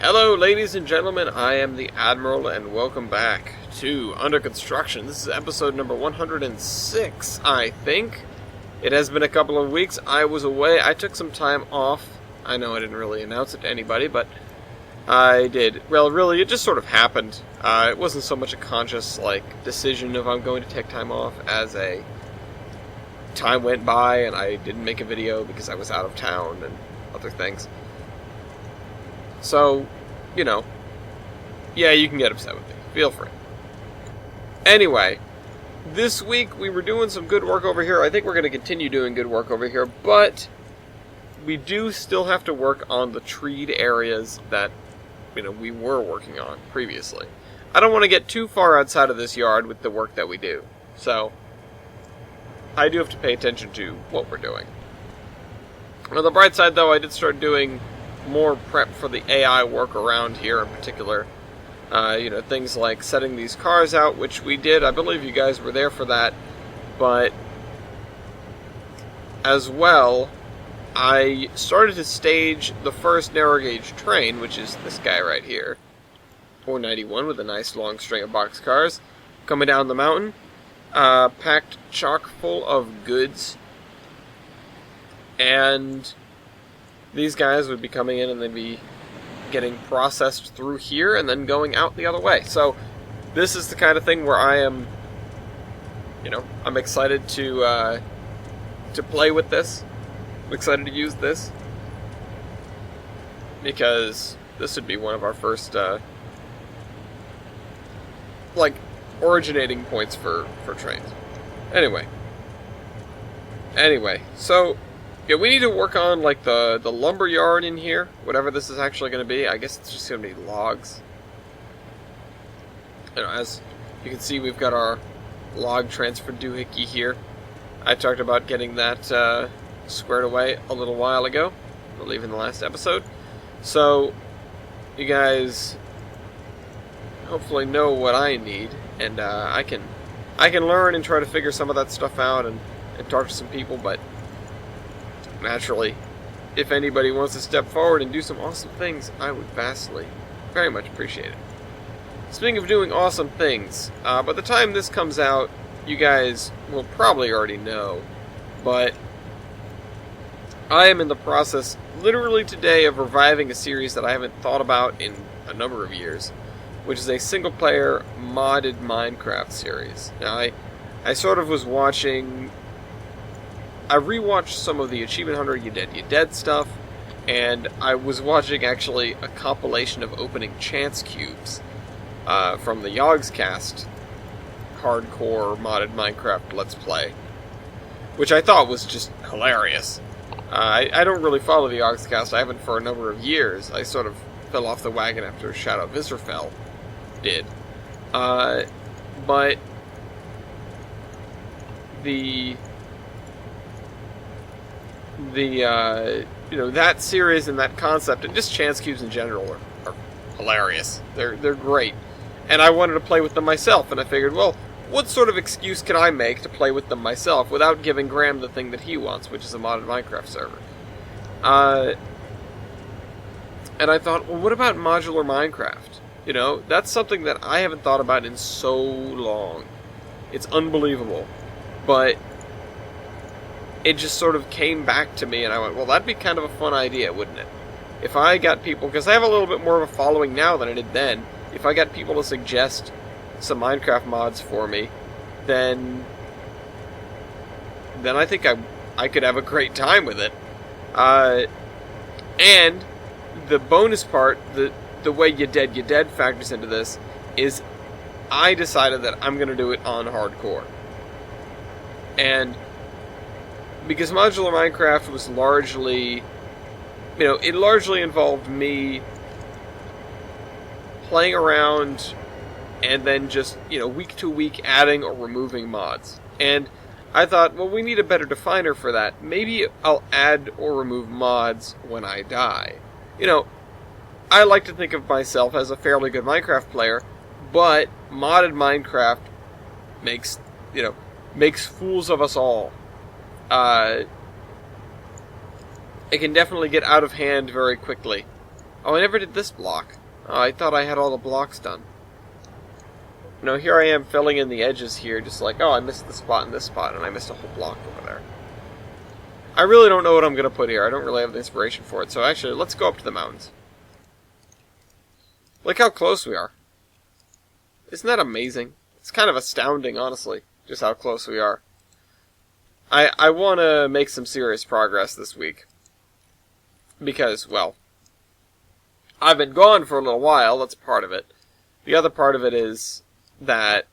Hello, ladies and gentlemen, I am the Admiral, and welcome back to Under Construction. This is episode number 106, I think. It has been a couple of weeks. I was away. I took some time off. I know I didn't really announce it to anybody, but I did. Well, really, it just sort of happened. It wasn't so much a conscious, decision of I'm going to take time off as a time went by and I didn't make a video because I was out of town and other things. So, yeah, you can get upset with me. Feel free. Anyway, this week we were doing some good work over here. I think we're going to continue doing good work over here, but we do still have to work on the treed areas that, we were working on previously. I don't want to get too far outside of this yard with the work that we do, so I do have to pay attention to what we're doing. On the bright side, though, I did start doing more prep for the AI work around here in particular. Things like setting these cars out, which we did. I believe you guys were there for that. But as well, I started to stage the first narrow gauge train, which is this guy right here. 491 with a nice long string of boxcars coming down the mountain. Packed chock full of goods. And these guys would be coming in and they'd be getting processed through here and then going out the other way. So this is the kind of thing where I am, I'm excited to play with this. I'm excited to use this because this would be one of our first, originating points for trains. Anyway, so yeah, we need to work on, the lumber yard in here, whatever this is actually going to be. I guess it's just going to be logs. As you can see, we've got our log transfer doohickey here. I talked about getting that squared away a little while ago, I believe in the last episode. So, you guys hopefully know what I need, and I can learn and try to figure some of that stuff out and talk to some people, but naturally, if anybody wants to step forward and do some awesome things, I would very much appreciate it. Speaking of doing awesome things, by the time this comes out, you guys will probably already know, but I am in the process, literally today, of reviving a series that I haven't thought about in a number of years, which is a single-player modded Minecraft series. Now, I sort of was watching... I rewatched some of the Achievement Hunter You Dead stuff, and I was watching, actually, a compilation of opening chance cubes from the Yogscast hardcore modded Minecraft Let's Play, which I thought was just hilarious. I don't really follow the Yogscast. I haven't for a number of years. I sort of fell off the wagon after Shadow Viscerfell did. But that series and that concept, and just chance cubes in general, are hilarious. They're great. And I wanted to play with them myself, and I figured, well, what sort of excuse can I make to play with them myself without giving Graham the thing that he wants, which is a modded Minecraft server? And I thought, well, what about modular Minecraft? That's something that I haven't thought about in so long. It's unbelievable. But it just sort of came back to me, and I went, well, that'd be kind of a fun idea, wouldn't it? If I got people, because I have a little bit more of a following now than I did then, if I got people to suggest some Minecraft mods for me, then I think I could have a great time with it. And the bonus part, the way You Dead factors into this, is I decided that I'm going to do it on hardcore. And because modular Minecraft was largely, it largely involved me playing around and then just, week to week adding or removing mods. And I thought, well, we need a better definer for that. Maybe I'll add or remove mods when I die. I like to think of myself as a fairly good Minecraft player, but modded Minecraft makes fools of us all. It can definitely get out of hand very quickly. Oh, I never did this block. Oh, I thought I had all the blocks done. No, here I am filling in the edges here, just like, oh, I missed the spot and this spot, and I missed a whole block over there. I really don't know what I'm going to put here. I don't really have the inspiration for it. So actually, let's go up to the mountains. Look how close we are. Isn't that amazing? It's kind of astounding, honestly, just how close we are. I want to make some serious progress this week. Because, well, I've been gone for a little while. That's part of it. The other part of it is that,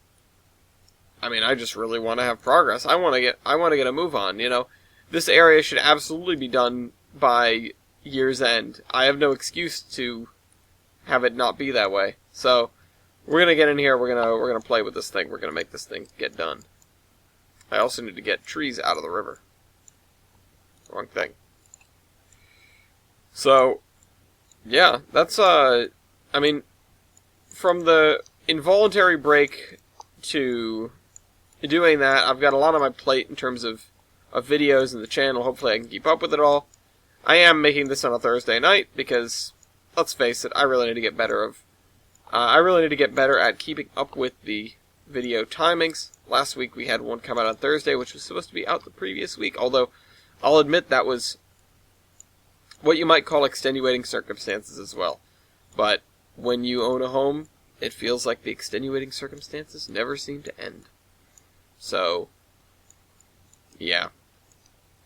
I mean, I just really want to have progress. I want to get a move on, you know. This area should absolutely be done by year's end. I have no excuse to have it not be that way. So, we're gonna get in here, we're gonna play with this thing, we're gonna make this thing get done. I also need to get trees out of the river. Wrong thing. So, yeah, that's, I mean, from the involuntary break to doing that, I've got a lot on my plate in terms of videos in the channel. Hopefully I can keep up with it all. I am making this on a Thursday night because, let's face it, I really need to get better at keeping up with the video timings. Last week we had one come out on Thursday, which was supposed to be out the previous week, although I'll admit that was what you might call extenuating circumstances as well. But when you own a home, it feels like the extenuating circumstances never seem to end. So, yeah.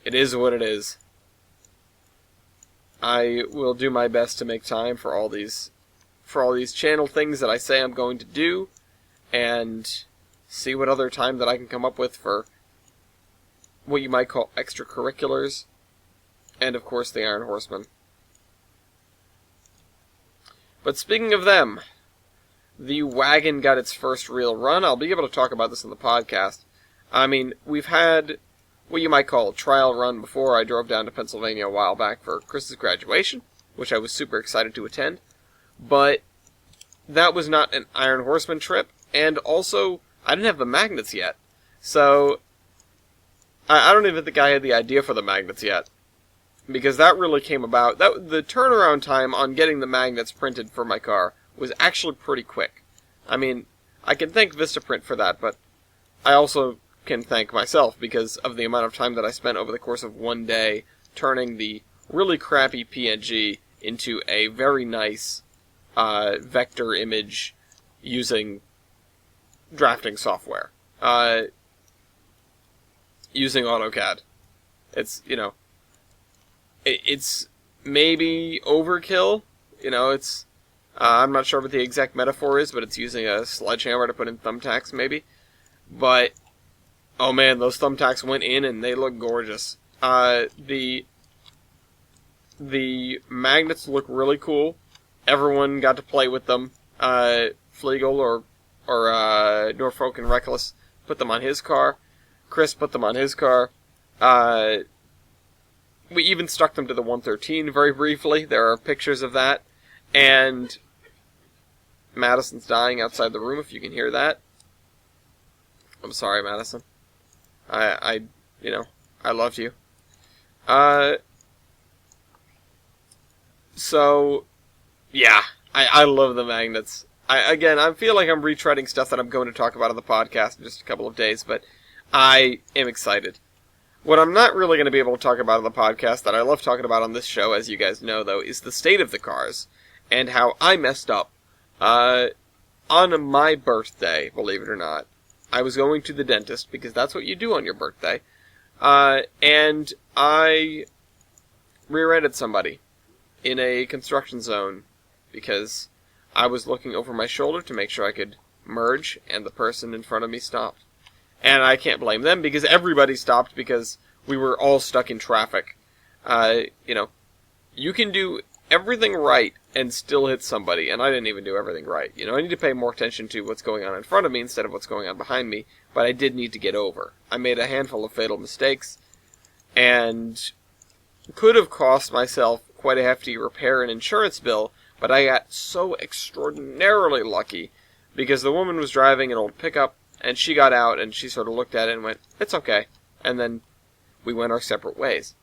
It is what it is. I will do my best to make time for all these channel things that I say I'm going to do, and see what other time that I can come up with for what you might call extracurriculars, and of course the Iron Horsemen. But speaking of them, the wagon got its first real run. I'll be able to talk about this in the podcast. I mean, we've had what you might call a trial run before. I drove down to Pennsylvania a while back for Chris's graduation, which I was super excited to attend. But that was not an Iron Horseman trip, and also, I didn't have the magnets yet. So, I don't even think I had the idea for the magnets yet. Because that really came about, the turnaround time on getting the magnets printed for my car was actually pretty quick. I mean, I can thank Vistaprint for that, but I also can thank myself because of the amount of time that I spent over the course of one day turning the really crappy PNG into a very nice vector image using drafting software. Using AutoCAD. It's, you know, it's maybe overkill. You know, it's, I'm not sure what the exact metaphor is, but it's using a sledgehammer to put in thumbtacks, maybe. But, oh man, those thumbtacks went in and they look gorgeous. The magnets look really cool. Everyone got to play with them. Flegel or Norfolk and Reckless put them on his car. Chris put them on his car. We even stuck them to the 113 very briefly. There are pictures of that. And Madison's dying outside the room, if you can hear that. I'm sorry, Madison. I loved you. So, yeah, I love the magnets. I feel like I'm retreading stuff that I'm going to talk about on the podcast in just a couple of days, but I am excited. What I'm not really going to be able to talk about on the podcast that I love talking about on this show, as you guys know, though, is the state of the cars, and how I messed up. On my birthday, believe it or not, I was going to the dentist, because that's what you do on your birthday, and I rear-ended somebody in a construction zone, because I was looking over my shoulder to make sure I could merge, and the person in front of me stopped. And I can't blame them, because everybody stopped, because we were all stuck in traffic. You can do everything right and still hit somebody, and I didn't even do everything right. I need to pay more attention to what's going on in front of me instead of what's going on behind me, but I did need to get over. I made a handful of fatal mistakes, and could have cost myself quite a hefty repair and insurance bill, but I got so extraordinarily lucky, because the woman was driving an old pickup, and she got out, and she sort of looked at it and went, "It's okay," and then we went our separate ways.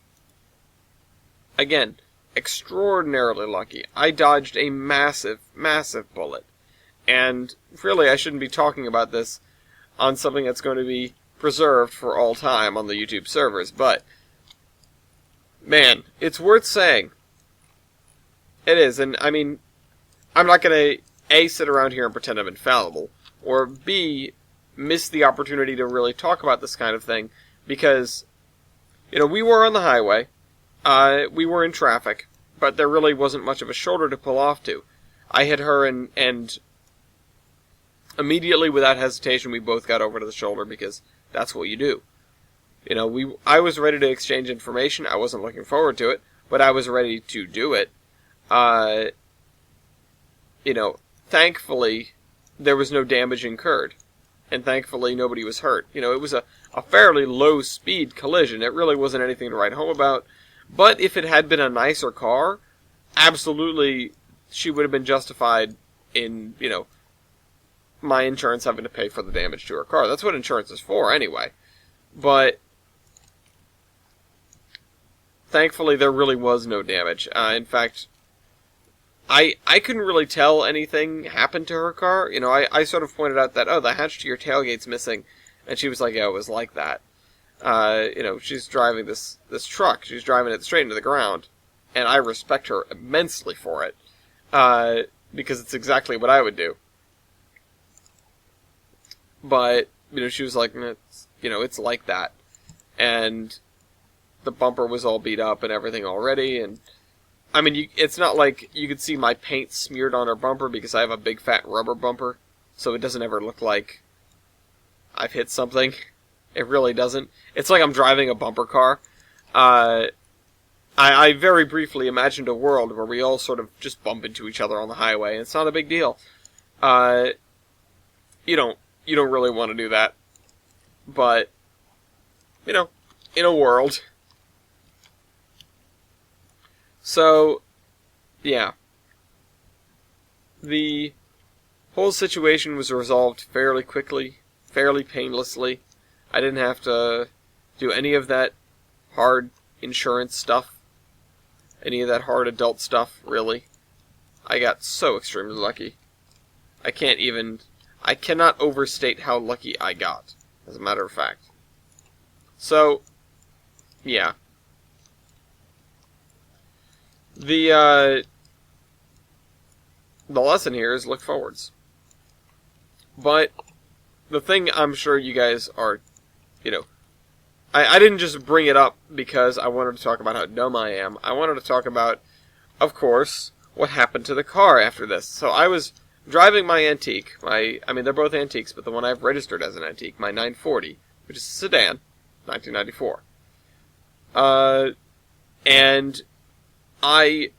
Again, extraordinarily lucky. I dodged a massive, massive bullet. And really, I shouldn't be talking about this on something that's going to be preserved for all time on the YouTube servers, but man, it's worth saying. It is, and I mean, I'm not going to A, sit around here and pretend I'm infallible, or B, miss the opportunity to really talk about this kind of thing, because, you know, we were on the highway, we were in traffic, but there really wasn't much of a shoulder to pull off to. I hit her, and immediately, without hesitation, we both got over to the shoulder, because that's what you do. You know, I was ready to exchange information. I wasn't looking forward to it, but I was ready to do it. You know, thankfully, there was no damage incurred. And thankfully, nobody was hurt. You know, it was a fairly low-speed collision. It really wasn't anything to write home about. But if it had been a nicer car, absolutely, she would have been justified in, you know, my insurance having to pay for the damage to her car. That's what insurance is for, anyway. But thankfully, there really was no damage. In fact, I couldn't really tell anything happened to her car. You know, I sort of pointed out that, oh, the hatch to your tailgate's missing. And she was like, yeah, it was like that. You know, she's driving this truck. She's driving it straight into the ground. And I respect her immensely for it. Because it's exactly what I would do. But, you know, she was like, it's like that. And the bumper was all beat up and everything already. And, I mean, it's not like you could see my paint smeared on her bumper because I have a big fat rubber bumper. So it doesn't ever look like I've hit something. It really doesn't. It's like I'm driving a bumper car. I very briefly imagined a world where we all sort of just bump into each other on the highway, and it's not a big deal. You don't really want to do that. But, you know, in a world. So, yeah. The whole situation was resolved fairly quickly, fairly painlessly. I didn't have to do any of that hard insurance stuff. Any of that hard adult stuff, really. I got so extremely lucky. I cannot overstate how lucky I got, as a matter of fact. So, yeah. The lesson here is look forwards. But the thing I'm sure you guys are, you know, I didn't just bring it up because I wanted to talk about how dumb I am. I wanted to talk about, of course, what happened to the car after this. So I was driving my antique, they're both antiques, but the one I've registered as an antique, my 940, which is a sedan, 1994. And I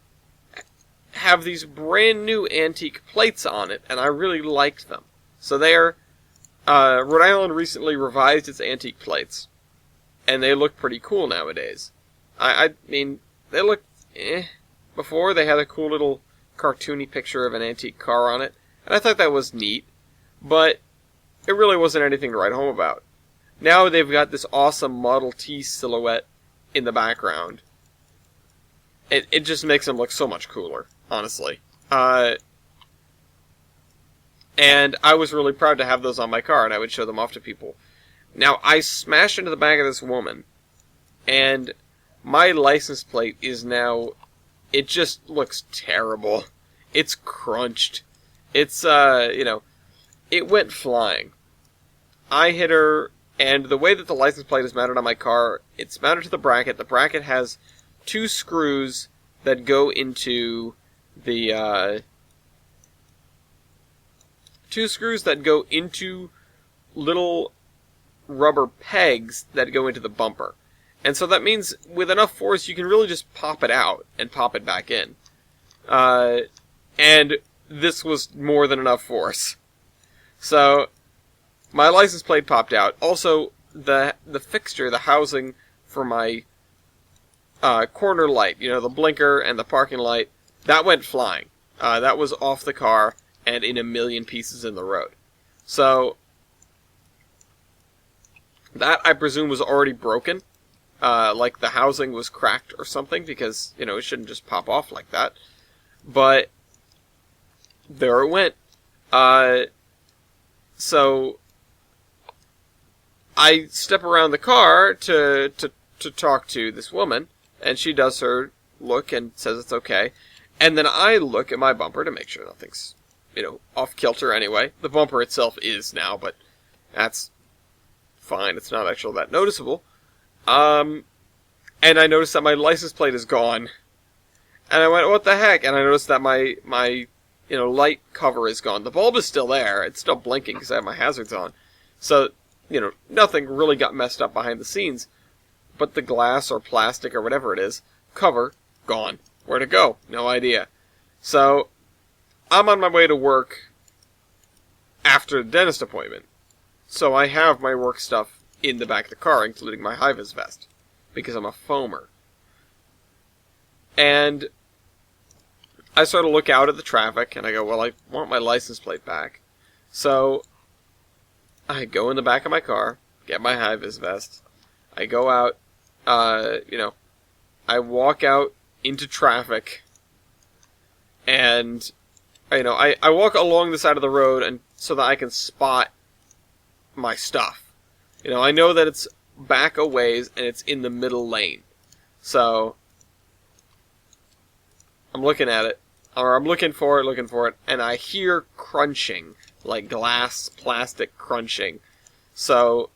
have these brand new antique plates on it, and I really liked them. So Rhode Island recently revised its antique plates, and they look pretty cool nowadays. I mean, they looked before. They had a cool little cartoony picture of an antique car on it, and I thought that was neat, but it really wasn't anything to write home about. Now they've got this awesome Model T silhouette in the background. It just makes them look so much cooler, honestly. And I was really proud to have those on my car, and I would show them off to people. Now, I smashed into the back of this woman, and my license plate is now, it just looks terrible. It's crunched. It's, it went flying. I hit her, and the way that the license plate is mounted on my car, it's mounted to the bracket. The bracket has two screws that go into the, little rubber pegs that go into the bumper. And so that means with enough force you can really just pop it out and pop it back in. And this was more than enough force. So my license plate popped out. Also, the fixture, the housing for my corner light, the blinker and the parking light, that went flying. That was off the car and in a million pieces in the road. So that, I presume, was already broken. like the housing was cracked or something, because, it shouldn't just pop off like that. But there it went. So I step around the car to talk to this woman, and she does her look and says it's okay. And then I look at my bumper to make sure nothing's, off kilter anyway. The bumper itself is now, but that's fine. It's not actually that noticeable. And I noticed that my license plate is gone. And I went, what the heck? And I noticed that my light cover is gone. The bulb is still there. It's still blinking because I have my hazards on. So, nothing really got messed up behind the scenes. But the glass or plastic or whatever it is, cover, gone. Where'd it go? No idea. So, I'm on my way to work after the dentist appointment. So I have my work stuff in the back of the car, including my high-vis vest, because I'm a foamer. And I sort of look out at the traffic, and I go, well, I want my license plate back. So I go in the back of my car, get my high-vis vest. I go out, I walk out into traffic, and, I walk along the side of the road and so that I can spot my stuff. I know that it's back a ways and it's in the middle lane. So I'm looking at it, or I'm looking for it, and I hear crunching, like glass, plastic crunching. So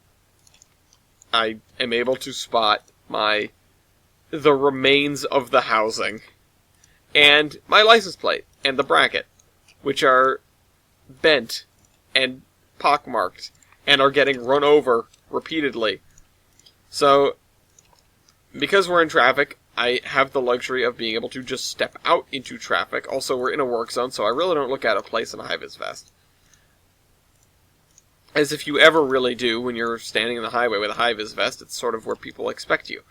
I am able to spot the remains of the housing, and my license plate, and the bracket, which are bent and pockmarked, and are getting run over repeatedly. So, because we're in traffic, I have the luxury of being able to just step out into traffic. Also, we're in a work zone, so I really don't look out of place in a high-vis vest. As if you ever really do when you're standing in the highway with a high-vis vest, it's sort of where people expect you.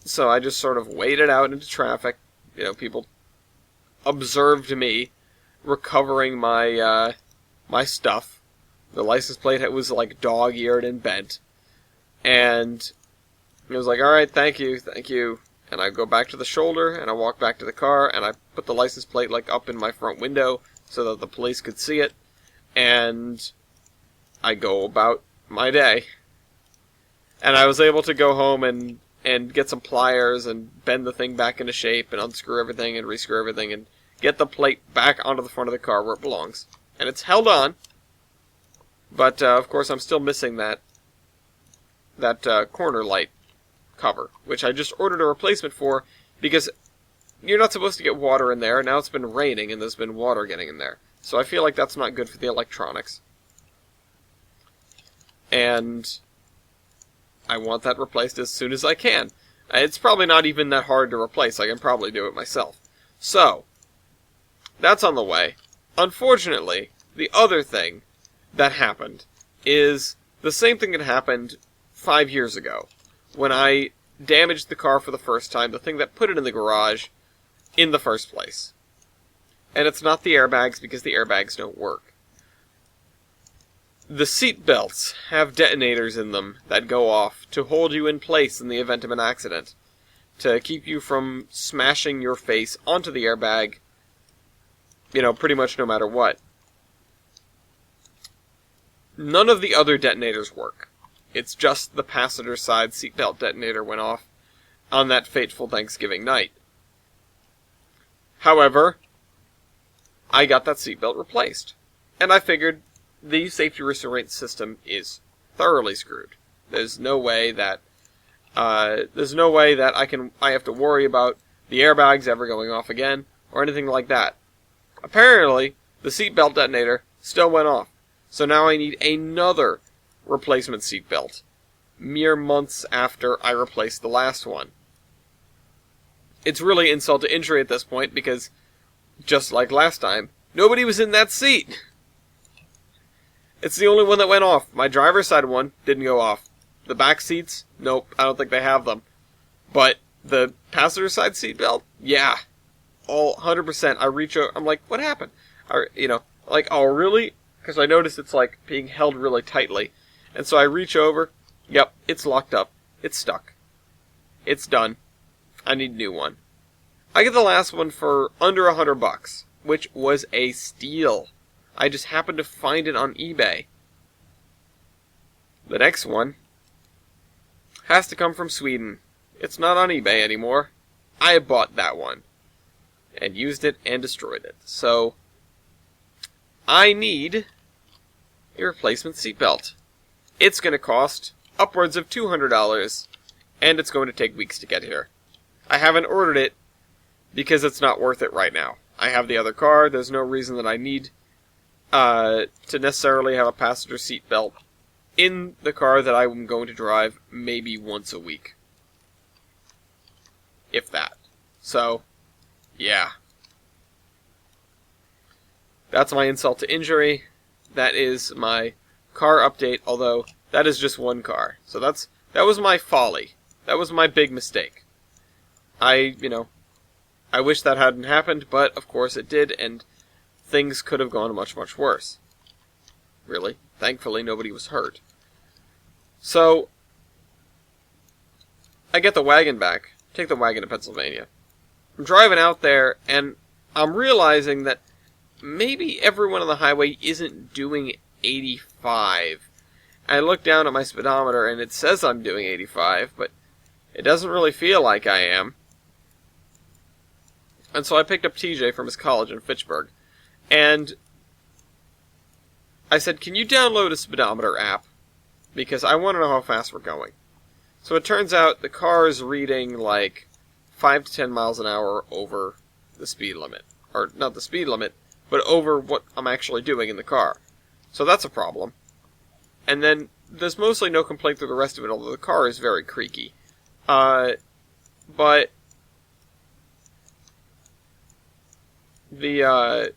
So I just sort of waded out into traffic. People observed me recovering my stuff. The license plate was like dog-eared and bent. And it was like, alright, thank you. And I go back to the shoulder, and I walk back to the car, and I put the license plate up in my front window so that the police could see it. And I go about my day. And I was able to go home and get some pliers and bend the thing back into shape and unscrew everything and rescrew everything and get the plate back onto the front of the car where it belongs. And it's held on. But, of course, I'm still missing that corner light cover, which I just ordered a replacement for because you're not supposed to get water in there. Now it's been raining and there's been water getting in there. So I feel like that's not good for the electronics. And I want that replaced as soon as I can. It's probably not even that hard to replace. I can probably do it myself. So, that's on the way. Unfortunately, the other thing that happened is the same thing that happened 5 years ago when I damaged the car for the first time, the thing that put it in the garage in the first place. And it's not the airbags because the airbags don't work. The seat belts have detonators in them that go off to hold you in place in the event of an accident, to keep you from smashing your face onto the airbag, pretty much no matter what. None of the other detonators work. It's just the passenger side seatbelt detonator went off on that fateful Thanksgiving night. However, I got that seatbelt replaced, and I figured the safety restraint system is thoroughly screwed. There's no way that I have to worry about the airbags ever going off again or anything like that. Apparently, the seatbelt detonator still went off, so now I need another replacement seatbelt, mere months after I replaced the last one. It's really insult to injury at this point because, just like last time, nobody was in that seat. It's the only one that went off. My driver's side one didn't go off. The back seats, nope, I don't think they have them. But the passenger side seatbelt, yeah, all 100%. I reach over, I'm like, what happened? Oh, really? Because I noticed it's being held really tightly. And so I reach over, yep, it's locked up. It's stuck. It's done. I need a new one. I get the last one for under $100, which was a steal. I just happened to find it on eBay. The next one has to come from Sweden. It's not on eBay anymore. I bought that one and used it and destroyed it. So I need a replacement seatbelt. It's going to cost upwards of $200, and it's going to take weeks to get here. I haven't ordered it because it's not worth it right now. I have the other car. There's no reason that I need to necessarily have a passenger seatbelt in the car that I'm going to drive maybe once a week. If that. So, yeah. That's my insult to injury. That is my car update, although that is just one car. So that was my folly. That was my big mistake. I wish that hadn't happened, but of course it did, and things could have gone much, much worse. Really. Thankfully, nobody was hurt. So, I get the wagon back. Take the wagon to Pennsylvania. I'm driving out there, and I'm realizing that maybe everyone on the highway isn't doing 85. I look down at my speedometer, and it says I'm doing 85, but it doesn't really feel like I am. And so I picked up TJ from his college in Fitchburg, and I said, can you download a speedometer app? Because I want to know how fast we're going. So it turns out the car is reading like 5 to 10 miles an hour over the speed limit. Or not the speed limit, but over what I'm actually doing in the car. So that's a problem. And then there's mostly no complaint through the rest of it, although the car is very creaky. But the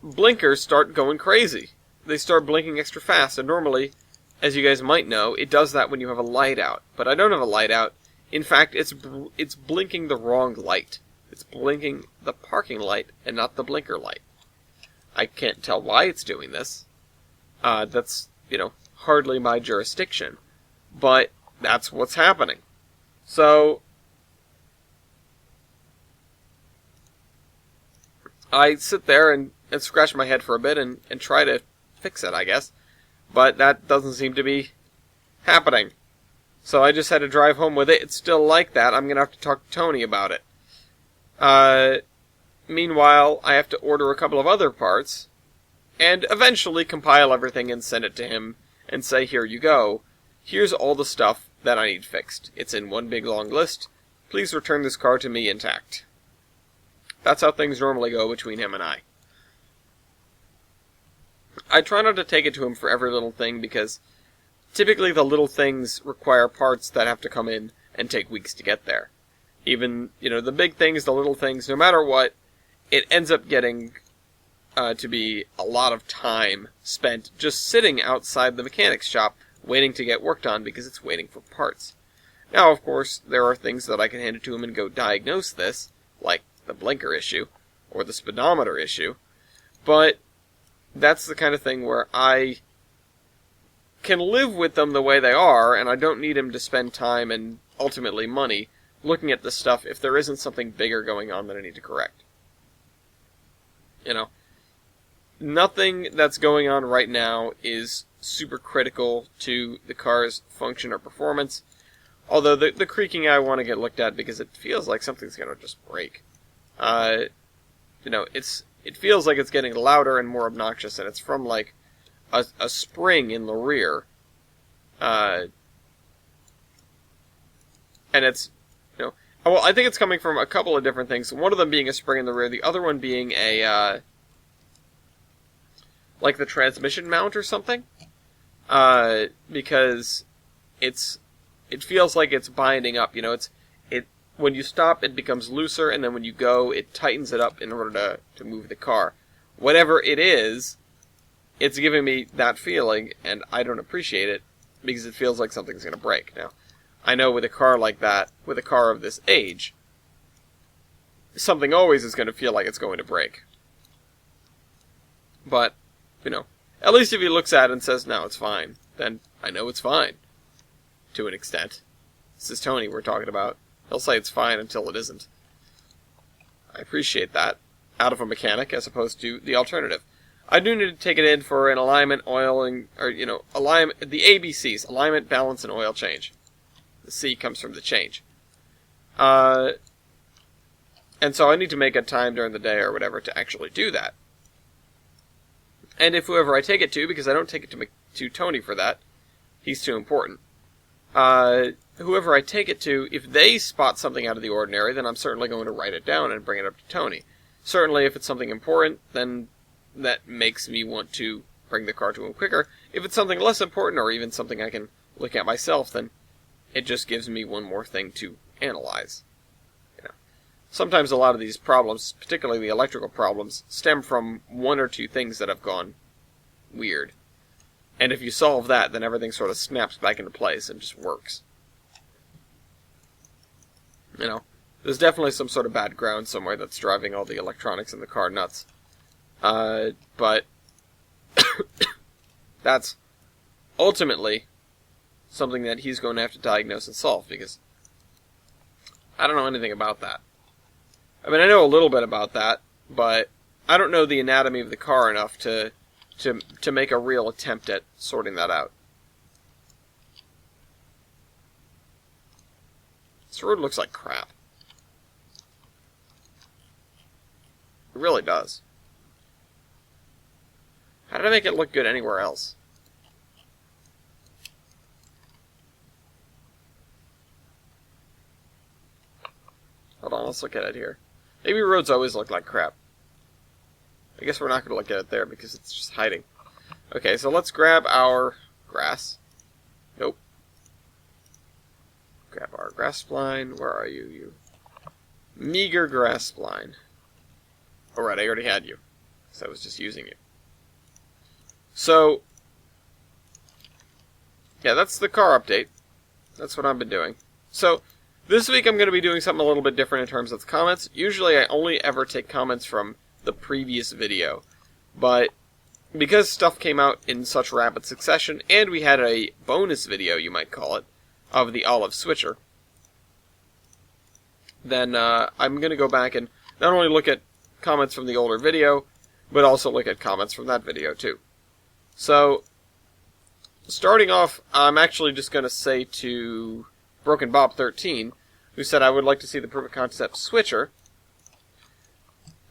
blinkers start going crazy. They start blinking extra fast, and normally, as you guys might know, it does that when you have a light out. But I don't have a light out. In fact, it's blinking the wrong light. It's blinking the parking light and not the blinker light. I can't tell why it's doing this. That's, hardly my jurisdiction. But that's what's happening. So I sit there and scratch my head for a bit and try to fix it, I guess. But that doesn't seem to be happening. So I just had to drive home with it. It's still like that. I'm going to have to talk to Tony about it. Meanwhile, I have to order a couple of other parts and eventually compile everything and send it to him and say, here you go. Here's all the stuff that I need fixed. It's in one big long list. Please return this car to me intact. That's how things normally go between him and I. I try not to take it to him for every little thing because typically the little things require parts that have to come in and take weeks to get there. Even, the big things, the little things, no matter what, it ends up getting to be a lot of time spent just sitting outside the mechanic's shop waiting to get worked on because it's waiting for parts. Now, of course, there are things that I can hand it to him and go diagnose this, like the blinker issue or the speedometer issue, but that's the kind of thing where I can live with them the way they are, and I don't need him to spend time and ultimately money looking at this stuff if there isn't something bigger going on that I need to correct. Nothing that's going on right now is super critical to the car's function or performance, although the creaking I want to get looked at because it feels like something's going to just break. It feels like it's getting louder and more obnoxious, and it's from like a spring in the rear. And it's, well, I think it's coming from a couple of different things. One of them being a spring in the rear, the other one being a, like the transmission mount or something. Because it feels like it's binding up, when you stop, it becomes looser, and then when you go, it tightens it up in order to move the car. Whatever it is, it's giving me that feeling, and I don't appreciate it, because it feels like something's going to break. Now, I know with a car like that, with a car of this age, something always is going to feel like it's going to break. But, At least if he looks at it and says, no, it's fine, then I know it's fine. To an extent. This is Tony we're talking about. He'll say it's fine until it isn't. I appreciate that. Out of a mechanic, as opposed to the alternative. I do need to take it in for an alignment, oiling, or, alignment, the ABCs, alignment, balance, and oil change. The C comes from the change. And so I need to make a time during the day or whatever to actually do that. And if whoever I take it to, because I don't take it to Tony for that, he's too important. Whoever I take it to, if they spot something out of the ordinary, then I'm certainly going to write it down and bring it up to Tony. Certainly, if it's something important, then that makes me want to bring the car to him quicker. If it's something less important, or even something I can look at myself, then it just gives me one more thing to analyze. Sometimes a lot of these problems, particularly the electrical problems, stem from one or two things that have gone weird. And if you solve that, then everything sort of snaps back into place and just works. There's definitely some sort of bad ground somewhere that's driving all the electronics in the car nuts. But that's ultimately something that he's going to have to diagnose and solve, because I don't know anything about that. I mean, I know a little bit about that, but I don't know the anatomy of the car enough to make a real attempt at sorting that out. This road looks like crap. It really does. How did I make it look good anywhere else? Hold on, let's look at it here. Maybe roads always look like crap. I guess we're not going to look at it there because it's just hiding. Okay, so let's grab our grass. Nope. Grab our grass spline. Where are you, you meager grass spline? Alright, I already had you. So I was just using you. So, yeah, that's the car update. That's what I've been doing. So, this week I'm going to be doing something a little bit different in terms of the comments. Usually I only ever take comments from the previous video. But because stuff came out in such rapid succession, and we had a bonus video, you might call it, of the olive switcher, then I'm going to go back and not only look at comments from the older video, but also look at comments from that video too. So, starting off, I'm actually just going to say to Broken Bob 13, who said I would like to see the proof of concept switcher,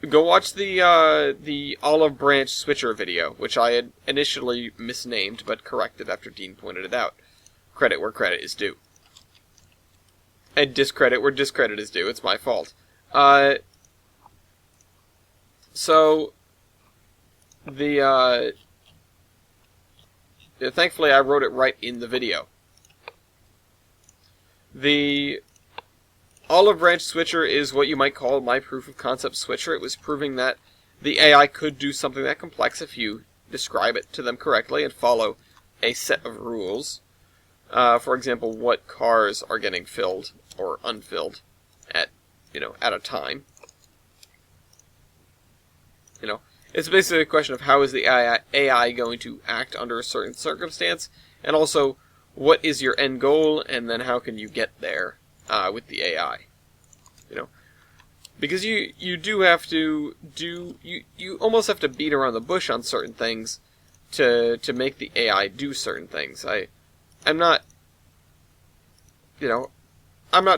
go watch the olive branch switcher video, which I had initially misnamed but corrected after Dean pointed it out. Credit where credit is due. And discredit where discredit is due. It's my fault. So, thankfully I wrote it right in the video. The olive branch switcher is what you might call my proof of concept switcher. It was proving that the AI could do something that complex if you describe it to them correctly and follow a set of rules. For example, what cars are getting filled or unfilled at a time. It's basically a question of how is the AI going to act under a certain circumstance, and also what is your end goal, and then how can you get there with the AI. Because you do have to you almost have to beat around the bush on certain things to make the AI do certain things. I'm not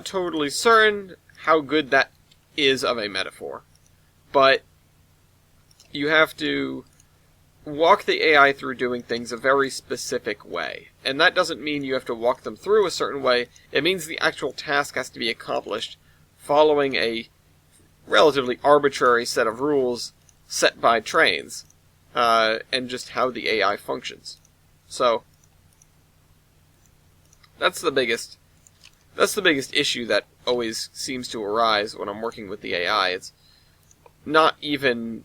totally certain how good that is of a metaphor, but you have to walk the AI through doing things a very specific way. And that doesn't mean you have to walk them through a certain way. It means the actual task has to be accomplished following a relatively arbitrary set of rules set by trains, and just how the AI functions. So, that's the biggest issue that always seems to arise when I'm working with the AI. It's not even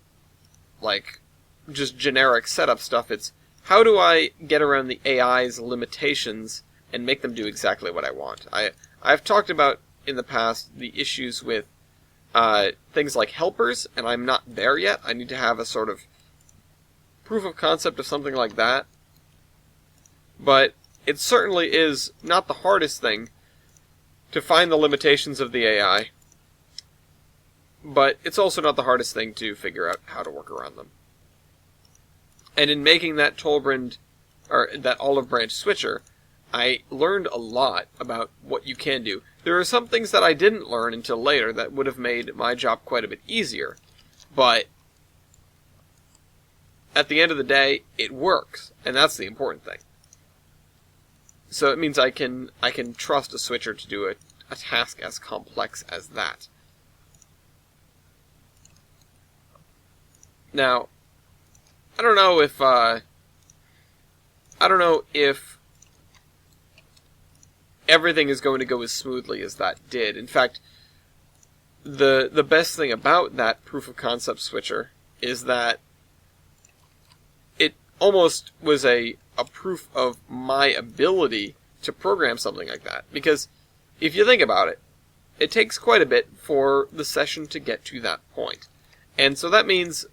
like just generic setup stuff. It's how do I get around the AI's limitations and make them do exactly what I want. I've talked about in the past the issues with things like helpers, and I'm not there yet. I need to have a sort of proof of concept of something like that, but it certainly is not the hardest thing to find the limitations of the AI, but it's also not the hardest thing to figure out how to work around them. And in making that that olive branch switcher, I learned a lot about what you can do. There are some things that I didn't learn until later that would have made my job quite a bit easier, but at the end of the day, it works, and that's the important thing. So it means I can trust a switcher to do a task as complex as that. Now, I don't know if everything is going to go as smoothly as that did. In fact, the best thing about that proof of concept switcher is that it almost was a proof of my ability to program something like that. Because if you think about it, it takes quite a bit for the session to get to that point. And so that means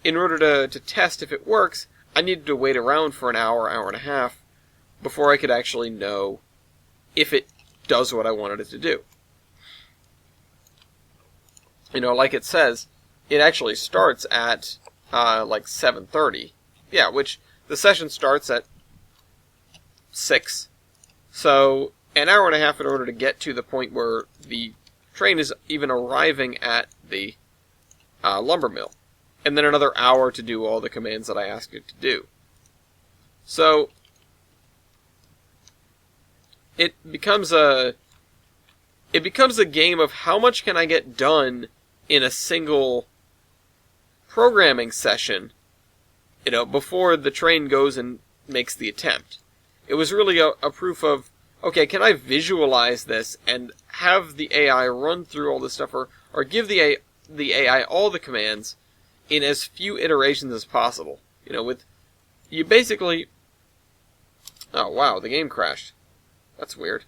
in order to test if it works, I needed to wait around for an hour, hour and a half before I could actually know if it does what I wanted it to do. You know, like it says, it actually starts at like 7:30. Yeah, which the session starts at 6. So an hour and a half in order to get to the point where the train is even arriving at the lumber mill. And then another hour to do all the commands that I asked it to do. So it becomes a game of how much can I get done in a single programming session, you know, before the train goes and makes the attempt. It was really a proof of, okay, can I visualize this and have the AI run through all this stuff, or give the AI all the commands in as few iterations as possible. You know, with you basically... Oh, wow, the game crashed. That's weird.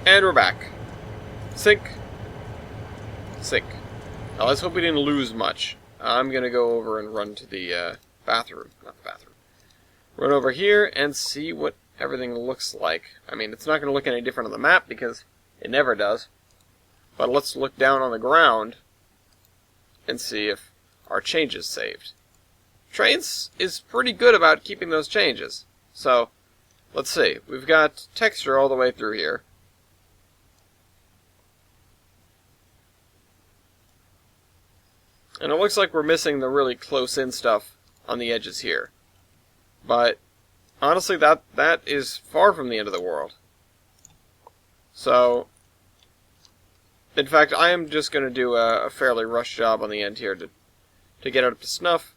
And we're back. Sync. Sync. Now, let's hope we didn't lose much. I'm going to go over and run to the bathroom. Not the bathroom. Run over here and see what everything looks like. I mean, it's not going to look any different on the map because it never does. But let's look down on the ground and see if our changes saved. Trains is pretty good about keeping those changes. So, let's see. We've got texture all the way through here. And it looks like we're missing the really close-in stuff on the edges here. But, honestly, that is far from the end of the world. So, in fact, I am just going to do a fairly rushed job on the end here to get it up to snuff.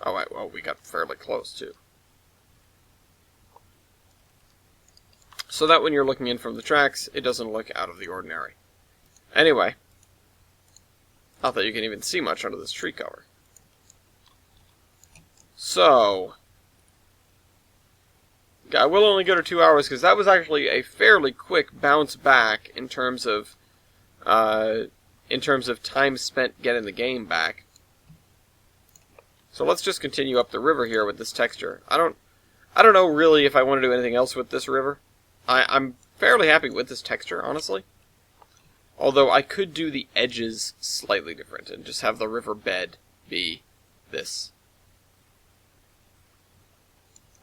Oh, well, we got fairly close, too. So that when you're looking in from the tracks, it doesn't look out of the ordinary. Anyway, not that you can even see much under this tree cover. So, I will only go to 2 hours, because that was actually a fairly quick bounce back in terms of time spent getting the game back. So let's just continue up the river here with this texture. I don't know really if I want to do anything else with this river. I'm fairly happy with this texture, honestly. Although I could do the edges slightly different and just have the river bed be this.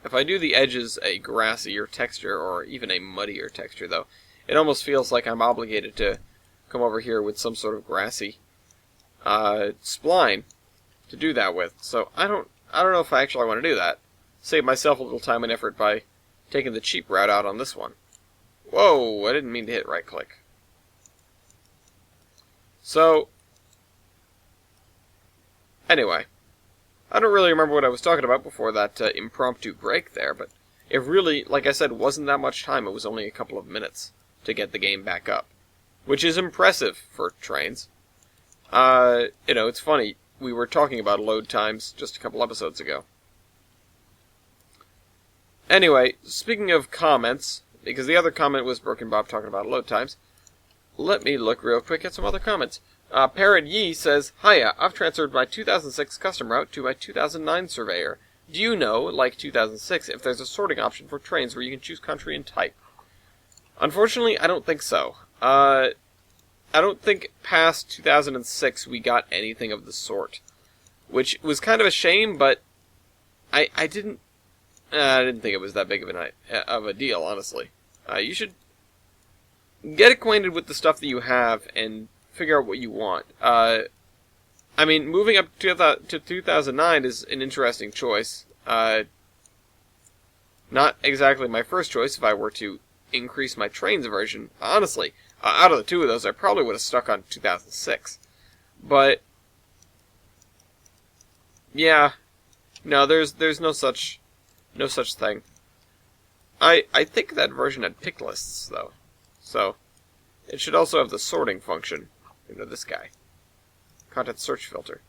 If I do the edges a grassier texture or even a muddier texture, though, it almost feels like I'm obligated to come over here with some sort of grassy spline to do that with. So I don't know if I actually want to do that. Save myself a little time and effort by taking the cheap route out on this one. Whoa, I didn't mean to hit right click. So, anyway, I don't really remember what I was talking about before that impromptu break there, but it really, like I said, wasn't that much time. It was only a couple of minutes to get the game back up, which is impressive for trains. You know, it's funny, we were talking about load times just a couple episodes ago. Anyway, speaking of comments, because the other comment was Broken Bob talking about load times, let me look real quick at some other comments. Parrot Yee says, Hiya, I've transferred my 2006 custom route to my 2009 Surveyor. Do you know, like 2006, if there's a sorting option for trains where you can choose country and type? Unfortunately, I don't think so. I don't think past 2006 we got anything of the sort. Which was kind of a shame, but I didn't think it was that big of a deal, honestly. You should get acquainted with the stuff that you have and figure out what you want. I mean, moving up to 2009 is an interesting choice. Not exactly my first choice if I were to increase my trains version. Honestly, out of the two of those, I probably would have stuck on 2006. But yeah, no, there's no such thing. I think that version had pick lists though, so it should also have the sorting function. You know, this guy, content search filter.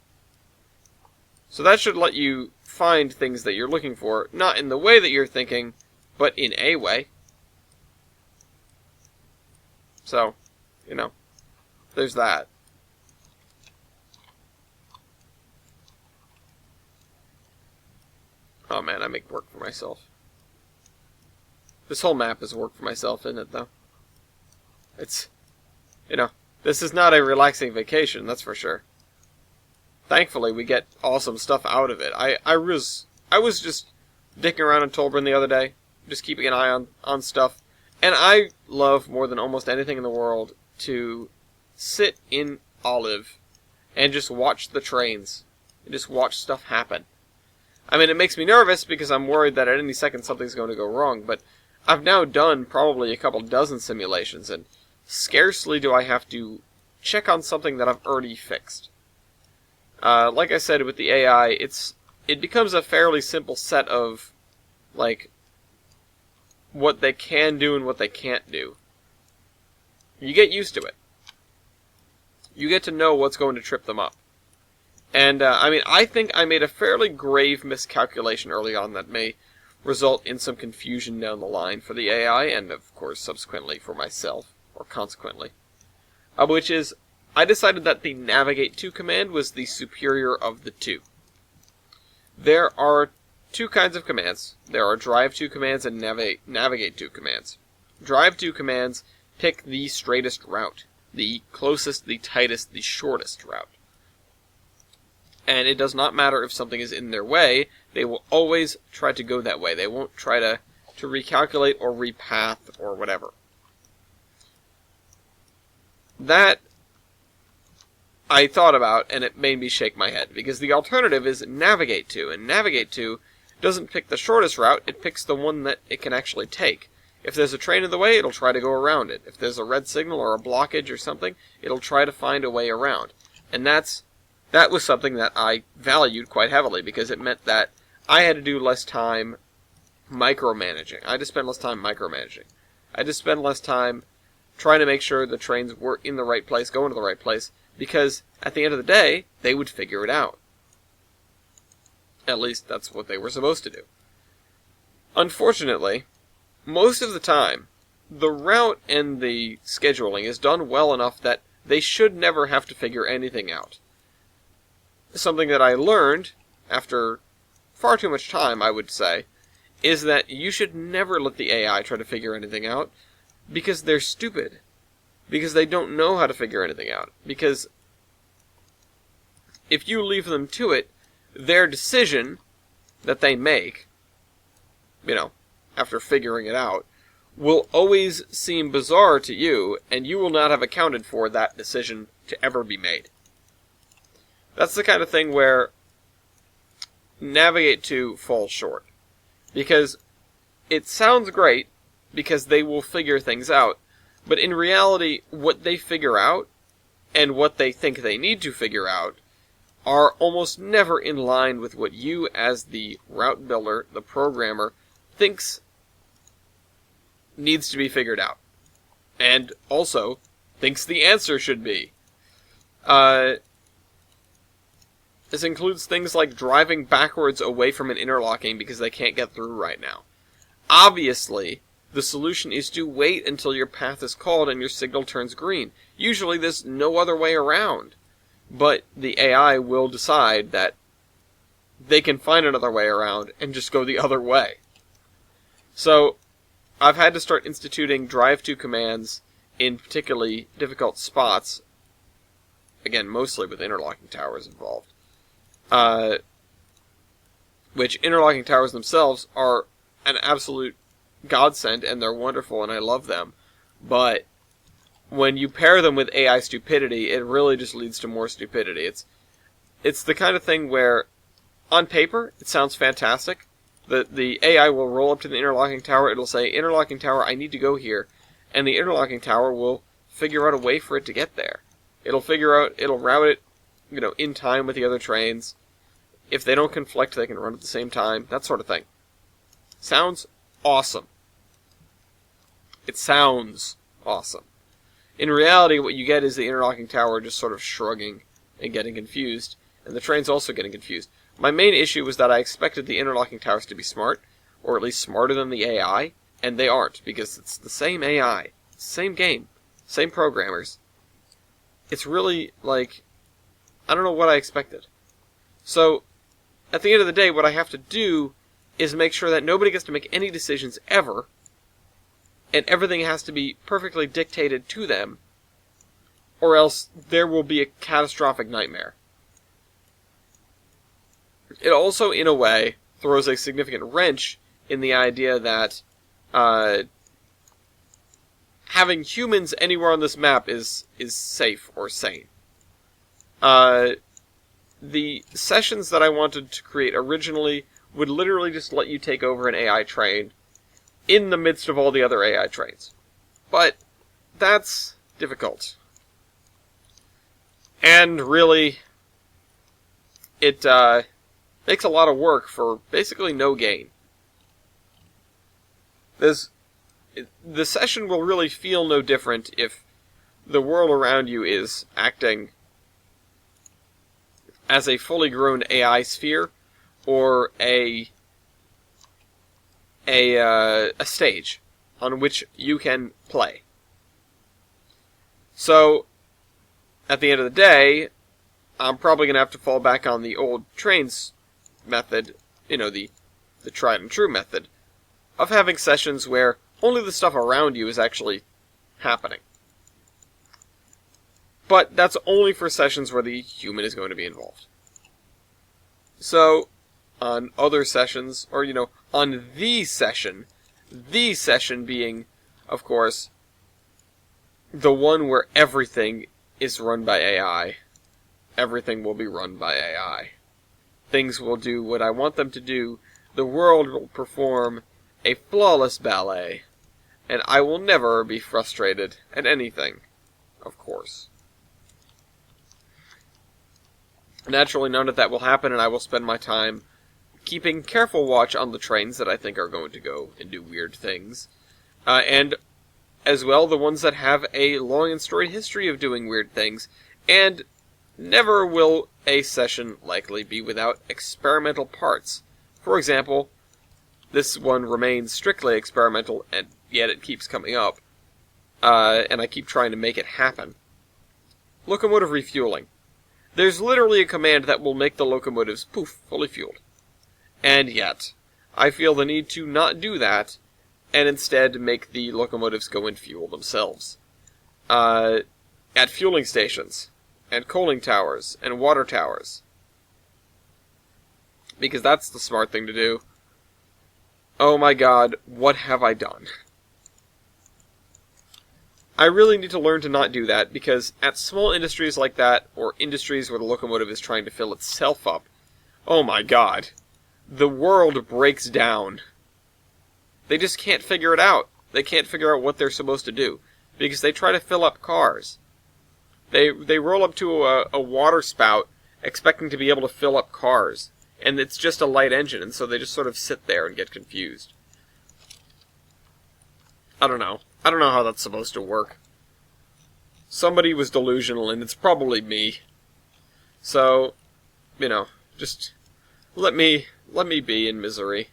So that should let you find things that you're looking for, not in the way that you're thinking, but in a way. So, you know, there's that. Oh man, I make work for myself. This whole map is work for myself, isn't it, though? It's, you know, this is not a relaxing vacation, that's for sure. Thankfully, we get awesome stuff out of it. I was just dicking around in Tolbrin the other day, just keeping an eye on stuff. And I love, more than almost anything in the world, to sit in Olive and just watch the trains. And just watch stuff happen. I mean, it makes me nervous because I'm worried that at any second something's going to go wrong, but I've now done probably a couple dozen simulations, and scarcely do I have to check on something that I've already fixed. Like I said, with the AI, it becomes a fairly simple set of, like, what they can do and what they can't do. You get used to it. You get to know what's going to trip them up. And, I mean, I think I made a fairly grave miscalculation early on that may result in some confusion down the line for the AI, and, of course, subsequently for myself, or consequently. Which is, I decided that the Navigate To command was the superior of the two. There are two kinds of commands. There are Drive To commands and Navigate To commands. Drive To commands pick the straightest route, the closest, the tightest, the shortest route. And it does not matter if something is in their way, they will always try to go that way. They won't try to recalculate or repath or whatever. That I thought about, and it made me shake my head, because the alternative is Navigate To, and Navigate To doesn't pick the shortest route, it picks the one that it can actually take. If there's a train in the way, it'll try to go around it. If there's a red signal or a blockage or something, it'll try to find a way around. And that was something that I valued quite heavily, because it meant that I had to do less time micromanaging. I had to spend less time micromanaging. I had to spend less time trying to make sure the trains were in the right place, going to the right place, because at the end of the day, they would figure it out. At least that's what they were supposed to do. Unfortunately, most of the time, the route and the scheduling is done well enough that they should never have to figure anything out. Something that I learned, after far too much time, I would say, is that you should never let the AI try to figure anything out, because they're stupid. Because they don't know how to figure anything out. Because if you leave them to it, their decision that they make, you know, after figuring it out, will always seem bizarre to you, and you will not have accounted for that decision to ever be made. That's the kind of thing where Navigate To falls short. Because it sounds great, because they will figure things out, but in reality, what they figure out, and what they think they need to figure out, are almost never in line with what you, as the route builder, the programmer, thinks needs to be figured out. And also, thinks the answer should be. This includes things like driving backwards away from an interlocking because they can't get through right now. Obviously, the solution is to wait until your path is called and your signal turns green. Usually there's no other way around. But the AI will decide that they can find another way around and just go the other way. So, I've had to start instituting drive-to commands in particularly difficult spots. Again, mostly with interlocking towers involved. Which interlocking towers themselves are an absolute godsend, and they're wonderful, and I love them. But when you pair them with AI stupidity, it really just leads to more stupidity. It's the kind of thing where, on paper, it sounds fantastic. The AI will roll up to the interlocking tower, it'll say, interlocking tower, I need to go here. And the interlocking tower will figure out a way for it to get there. It'll route it, in time with the other trains. If they don't conflict, they can run at the same time, that sort of thing. Sounds awesome. It sounds awesome. In reality, what you get is the interlocking tower just sort of shrugging and getting confused, and the train's also getting confused. My main issue was that I expected the interlocking towers to be smart, or at least smarter than the AI, and they aren't, because it's the same AI, same game, same programmers. It's really, I don't know what I expected. So, at the end of the day, what I have to do is make sure that nobody gets to make any decisions ever, and everything has to be perfectly dictated to them, or else there will be a catastrophic nightmare. It also, in a way, throws a significant wrench in the idea that having humans anywhere on this map is safe or sane. The sessions that I wanted to create originally would literally just let you take over an AI train in the midst of all the other AI trains. But that's difficult. And really, it makes a lot of work for basically no gain. The session will really feel no different if the world around you is acting as a fully grown AI sphere or a stage on which you can play. So, at the end of the day, I'm probably going to have to fall back on the old trains method, the tried and true method, of having sessions where only the stuff around you is actually happening. But that's only for sessions where the human is going to be involved. So, on other sessions, or, on the session being, of course, the one where everything is run by AI. Everything will be run by AI. Things will do what I want them to do. The world will perform a flawless ballet. And I will never be frustrated at anything, of course. Naturally, none of that will happen, and I will spend my time keeping careful watch on the trains that I think are going to go and do weird things. And, as well, the ones that have a long and storied history of doing weird things. And never will a session likely be without experimental parts. For example, this one remains strictly experimental, and yet it keeps coming up. And I keep trying to make it happen. Locomotive refueling. There's literally a command that will make the locomotives, poof, fully fueled. And yet, I feel the need to not do that, and instead make the locomotives go and fuel themselves. At fueling stations, and coaling towers, and water towers. Because that's the smart thing to do. Oh my god, what have I done? I really need to learn to not do that, because at small industries like that, or industries where the locomotive is trying to fill itself up, oh my god, the world breaks down. They just can't figure it out. They can't figure out what they're supposed to do, because they try to fill up cars. They roll up to a water spout, expecting to be able to fill up cars, and it's just a light engine, and so they just sort of sit there and get confused. I don't know how that's supposed to work. Somebody was delusional, and it's probably me. So, just let me be in misery.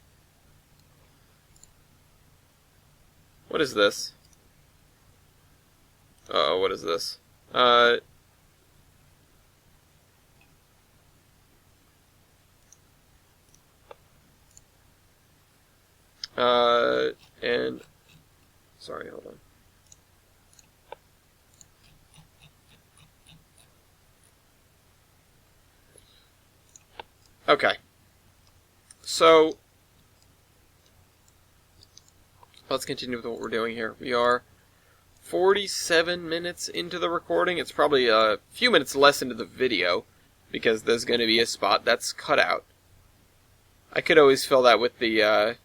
What is this? Uh-oh, what is this? And... Sorry, hold on. Okay. So, let's continue with what we're doing here. We are 47 minutes into the recording. It's probably a few minutes less into the video, because there's going to be a spot that's cut out. I could always fill that with the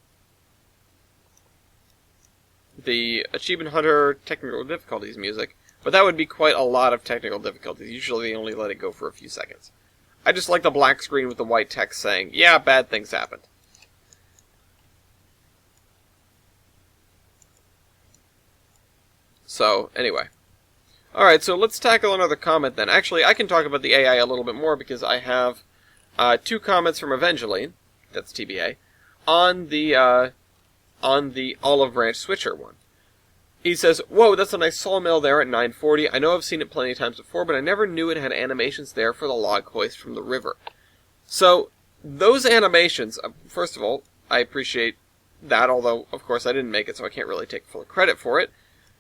Achievement Hunter technical difficulties music, but that would be quite a lot of technical difficulties. Usually they only let it go for a few seconds. I just like the black screen with the white text saying, yeah, bad things happened. So, anyway. Alright, so let's tackle another comment then. Actually, I can talk about the AI a little bit more because I have 2 comments from Evangeline, that's TBA, on the Olive Branch Switcher one. He says, whoa, that's a nice sawmill there at 940. I know I've seen it plenty of times before, but I never knew it had animations there for the log hoist from the river. So, those animations, first of all, I appreciate that, although, of course, I didn't make it, so I can't really take full credit for it.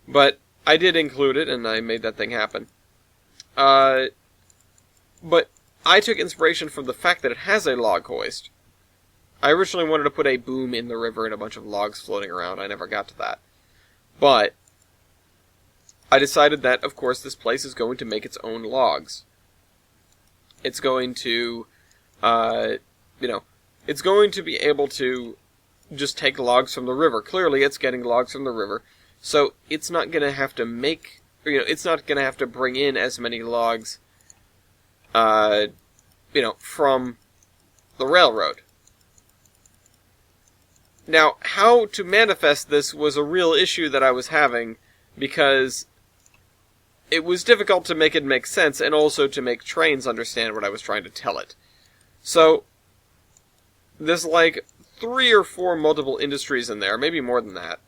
But I did include it, and I made that thing happen. But I took inspiration from the fact that it has a log hoist. I originally wanted to put a boom in the river and a bunch of logs floating around. I never got to that. But I decided that, of course, this place is going to make its own logs. It's going to, it's going to be able to just take logs from the river. Clearly, it's getting logs from the river. So it's not going to have to make, it's not going to have to bring in as many logs, from the railroad. Now, how to manifest this was a real issue that I was having, because it was difficult to make it make sense, and also to make trains understand what I was trying to tell it. So, there's like 3 or 4 multiple industries in there, maybe more than that,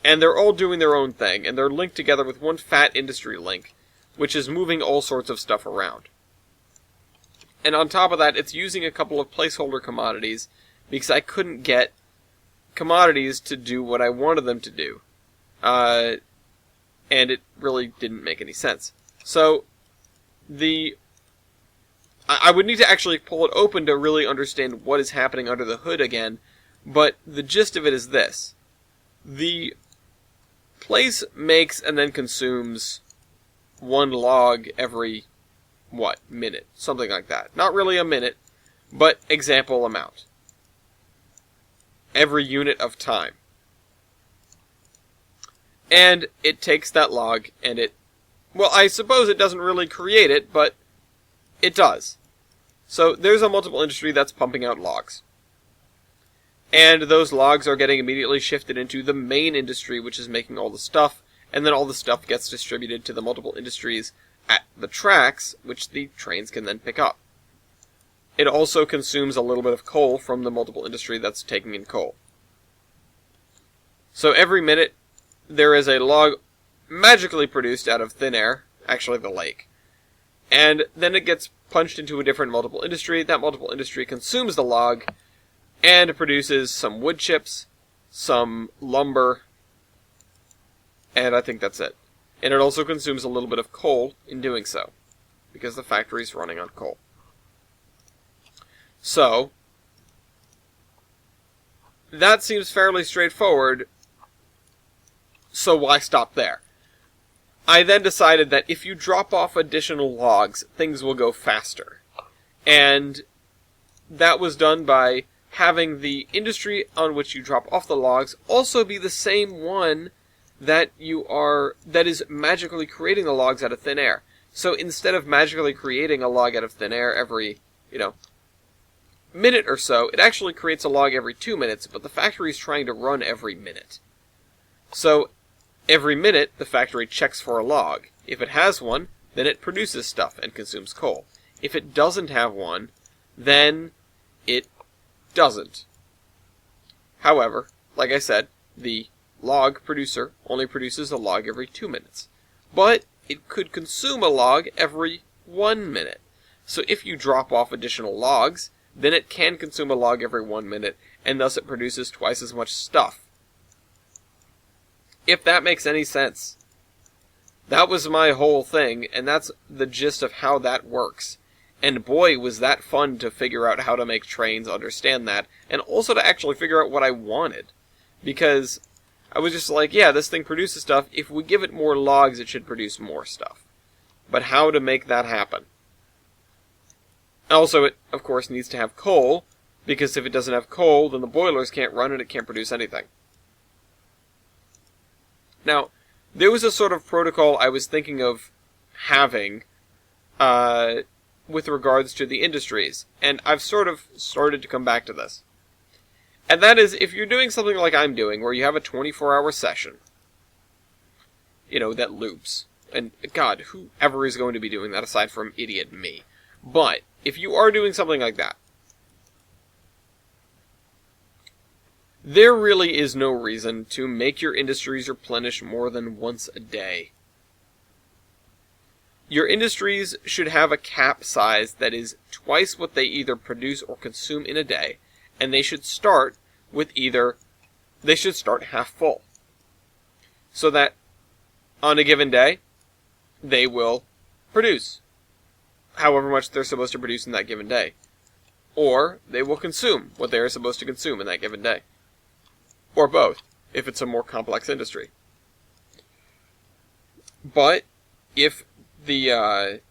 and they're all doing their own thing, and they're linked together with one fat industry link, which is moving all sorts of stuff around. And on top of that, it's using a couple of placeholder commodities, because I couldn't get commodities to do what I wanted them to do. And it really didn't make any sense. So, I would need to actually pull it open to really understand what is happening under the hood again, but the gist of it is this. The place makes and then consumes 1 log every, minute? Something like that. Not really a minute, but example amount. Every unit of time. And it takes that log, and I suppose it doesn't really create it, but it does. So there's a multiple industry that's pumping out logs. And those logs are getting immediately shifted into the main industry, which is making all the stuff, and then all the stuff gets distributed to the multiple industries at the tracks, which the trains can then pick up. It also consumes a little bit of coal from the multiple industry that's taking in coal. So every minute, there is a log magically produced out of thin air, actually the lake. And then it gets punched into a different multiple industry. That multiple industry consumes the log, and produces some wood chips, some lumber, and I think that's it. And it also consumes a little bit of coal in doing so, because the factory's running on coal. So, that seems fairly straightforward, so why stop there? I then decided that if you drop off additional logs, things will go faster. And that was done by having the industry on which you drop off the logs also be the same one that is magically creating the logs out of thin air. So instead of magically creating a log out of thin air every, minute or so, it actually creates a log every 2 minutes, but the factory is trying to run every minute. So, every minute, the factory checks for a log. If it has one, then it produces stuff and consumes coal. If it doesn't have one, then it doesn't. However, like I said, the log producer only produces a log every 2 minutes. But it could consume a log every 1 minute. So if you drop off additional logs, then it can consume a log every 1 minute, and thus it produces twice as much stuff. If that makes any sense. That was my whole thing, and that's the gist of how that works. And boy, was that fun to figure out how to make trains understand that, and also to actually figure out what I wanted. Because I was just like, yeah, this thing produces stuff. If we give it more logs, it should produce more stuff. But how to make that happen? Also, it, of course, needs to have coal, because if it doesn't have coal, then the boilers can't run and it can't produce anything. Now, there was a sort of protocol I was thinking of having with regards to the industries, and I've sort of started to come back to this. And that is, if you're doing something like I'm doing, where you have a 24-hour session, that loops, and God, whoever is going to be doing that aside from idiot me, but if you are doing something like that, there really is no reason to make your industries replenish more than once a day. Your industries should have a cap size that is twice what they either produce or consume in a day, and they should start half full. So that on a given day, they will produce however much they're supposed to produce in that given day. Or they will consume what they are supposed to consume in that given day. Or both, if it's a more complex industry. But if if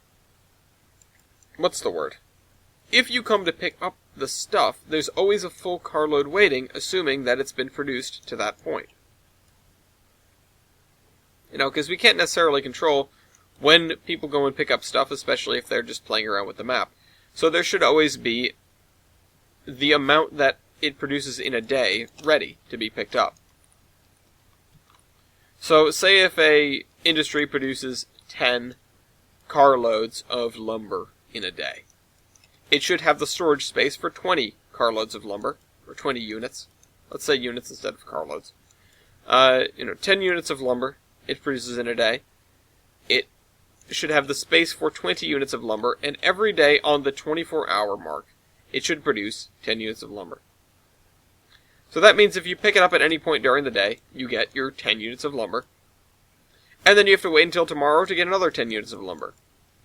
you come to pick up the stuff, there's always a full carload waiting, assuming that it's been produced to that point. Because we can't necessarily control when people go and pick up stuff, especially if they're just playing around with the map. So there should always be the amount that it produces in a day ready to be picked up. So say if a industry produces 10 carloads of lumber in a day, it should have the storage space for 20 carloads of lumber, or 20 units. Let's say units instead of carloads. 10 units of lumber it produces in a day. It should have the space for 20 units of lumber, and every day on the 24-hour mark, it should produce 10 units of lumber. So that means if you pick it up at any point during the day, you get your 10 units of lumber. And then you have to wait until tomorrow to get another 10 units of lumber.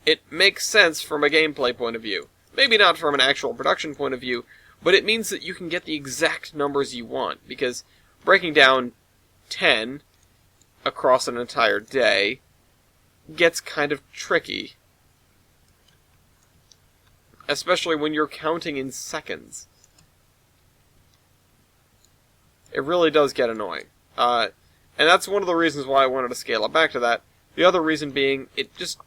It makes sense from a gameplay point of view. Maybe not from an actual production point of view, but it means that you can get the exact numbers you want, because breaking down 10 across an entire day gets kind of tricky. Especially when you're counting in seconds. It really does get annoying. And that's one of the reasons why I wanted to scale it back to that. The other reason being, it just,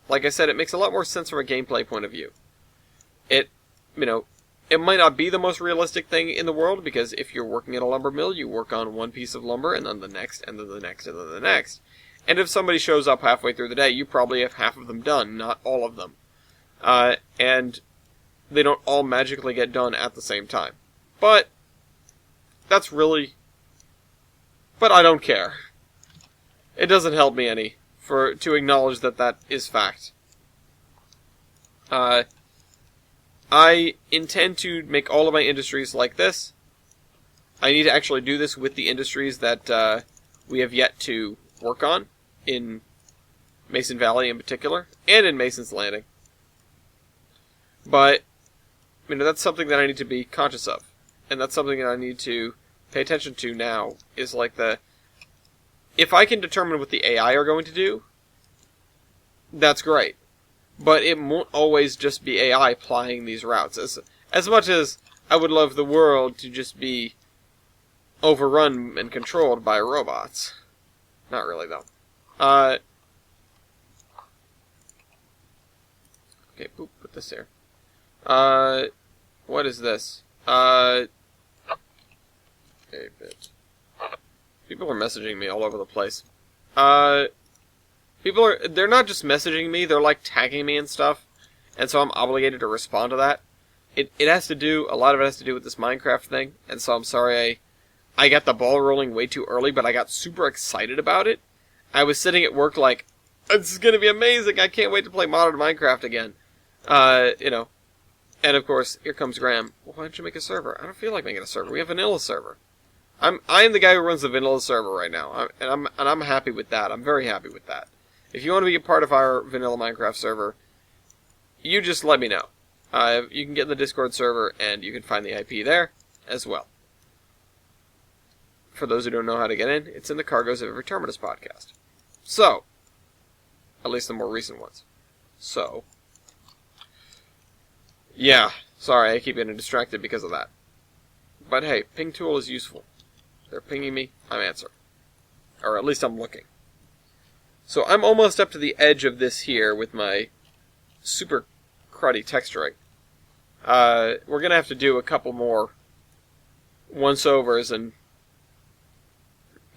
like I said, it makes a lot more sense from a gameplay point of view. It might not be the most realistic thing in the world, because if you're working at a lumber mill, you work on one piece of lumber, and then the next, and then the next, and then the next. And if somebody shows up halfway through the day, you probably have half of them done, not all of them. And they don't all magically get done at the same time. But But I don't care. It doesn't help me any to acknowledge that is fact. I intend to make all of my industries like this. I need to actually do this with the industries that we have yet to work on, in Mason Valley in particular, and in Mason's Landing. But, that's something that I need to be conscious of. And that's something that I need to pay attention to now, is like if I can determine what the AI are going to do, that's great. But it won't always just be AI plying these routes. As much as I would love the world to just be overrun and controlled by robots. Not really, though. Okay, boop, put this here. What is this? Okay, bit. People are messaging me all over the place. They're not just messaging me, they're like tagging me and stuff, and so I'm obligated to respond to that. A lot of it has to do with this Minecraft thing, and so I'm sorry I got the ball rolling way too early, but I got super excited about it. I was sitting at work like, this is going to be amazing. I can't wait to play modern Minecraft again. You know. And of course, here comes Graham. Well, why don't you make a server? I don't feel like making a server. We have a vanilla server. I am the guy who runs the vanilla server right now, and I'm happy with that. I'm very happy with that. If you want to be a part of our vanilla Minecraft server, you just let me know. You can get in the Discord server, and you can find the IP there as well. For those who don't know how to get in, it's in the cargoes of every Terminus podcast. So, at least the more recent ones. So, yeah, sorry, I keep getting distracted because of that. But hey, ping tool is useful. They're pinging me, I'm answering. Or at least I'm looking. So I'm almost up to the edge of this here with my super cruddy texturing. We're going to have to do a couple more once-overs and,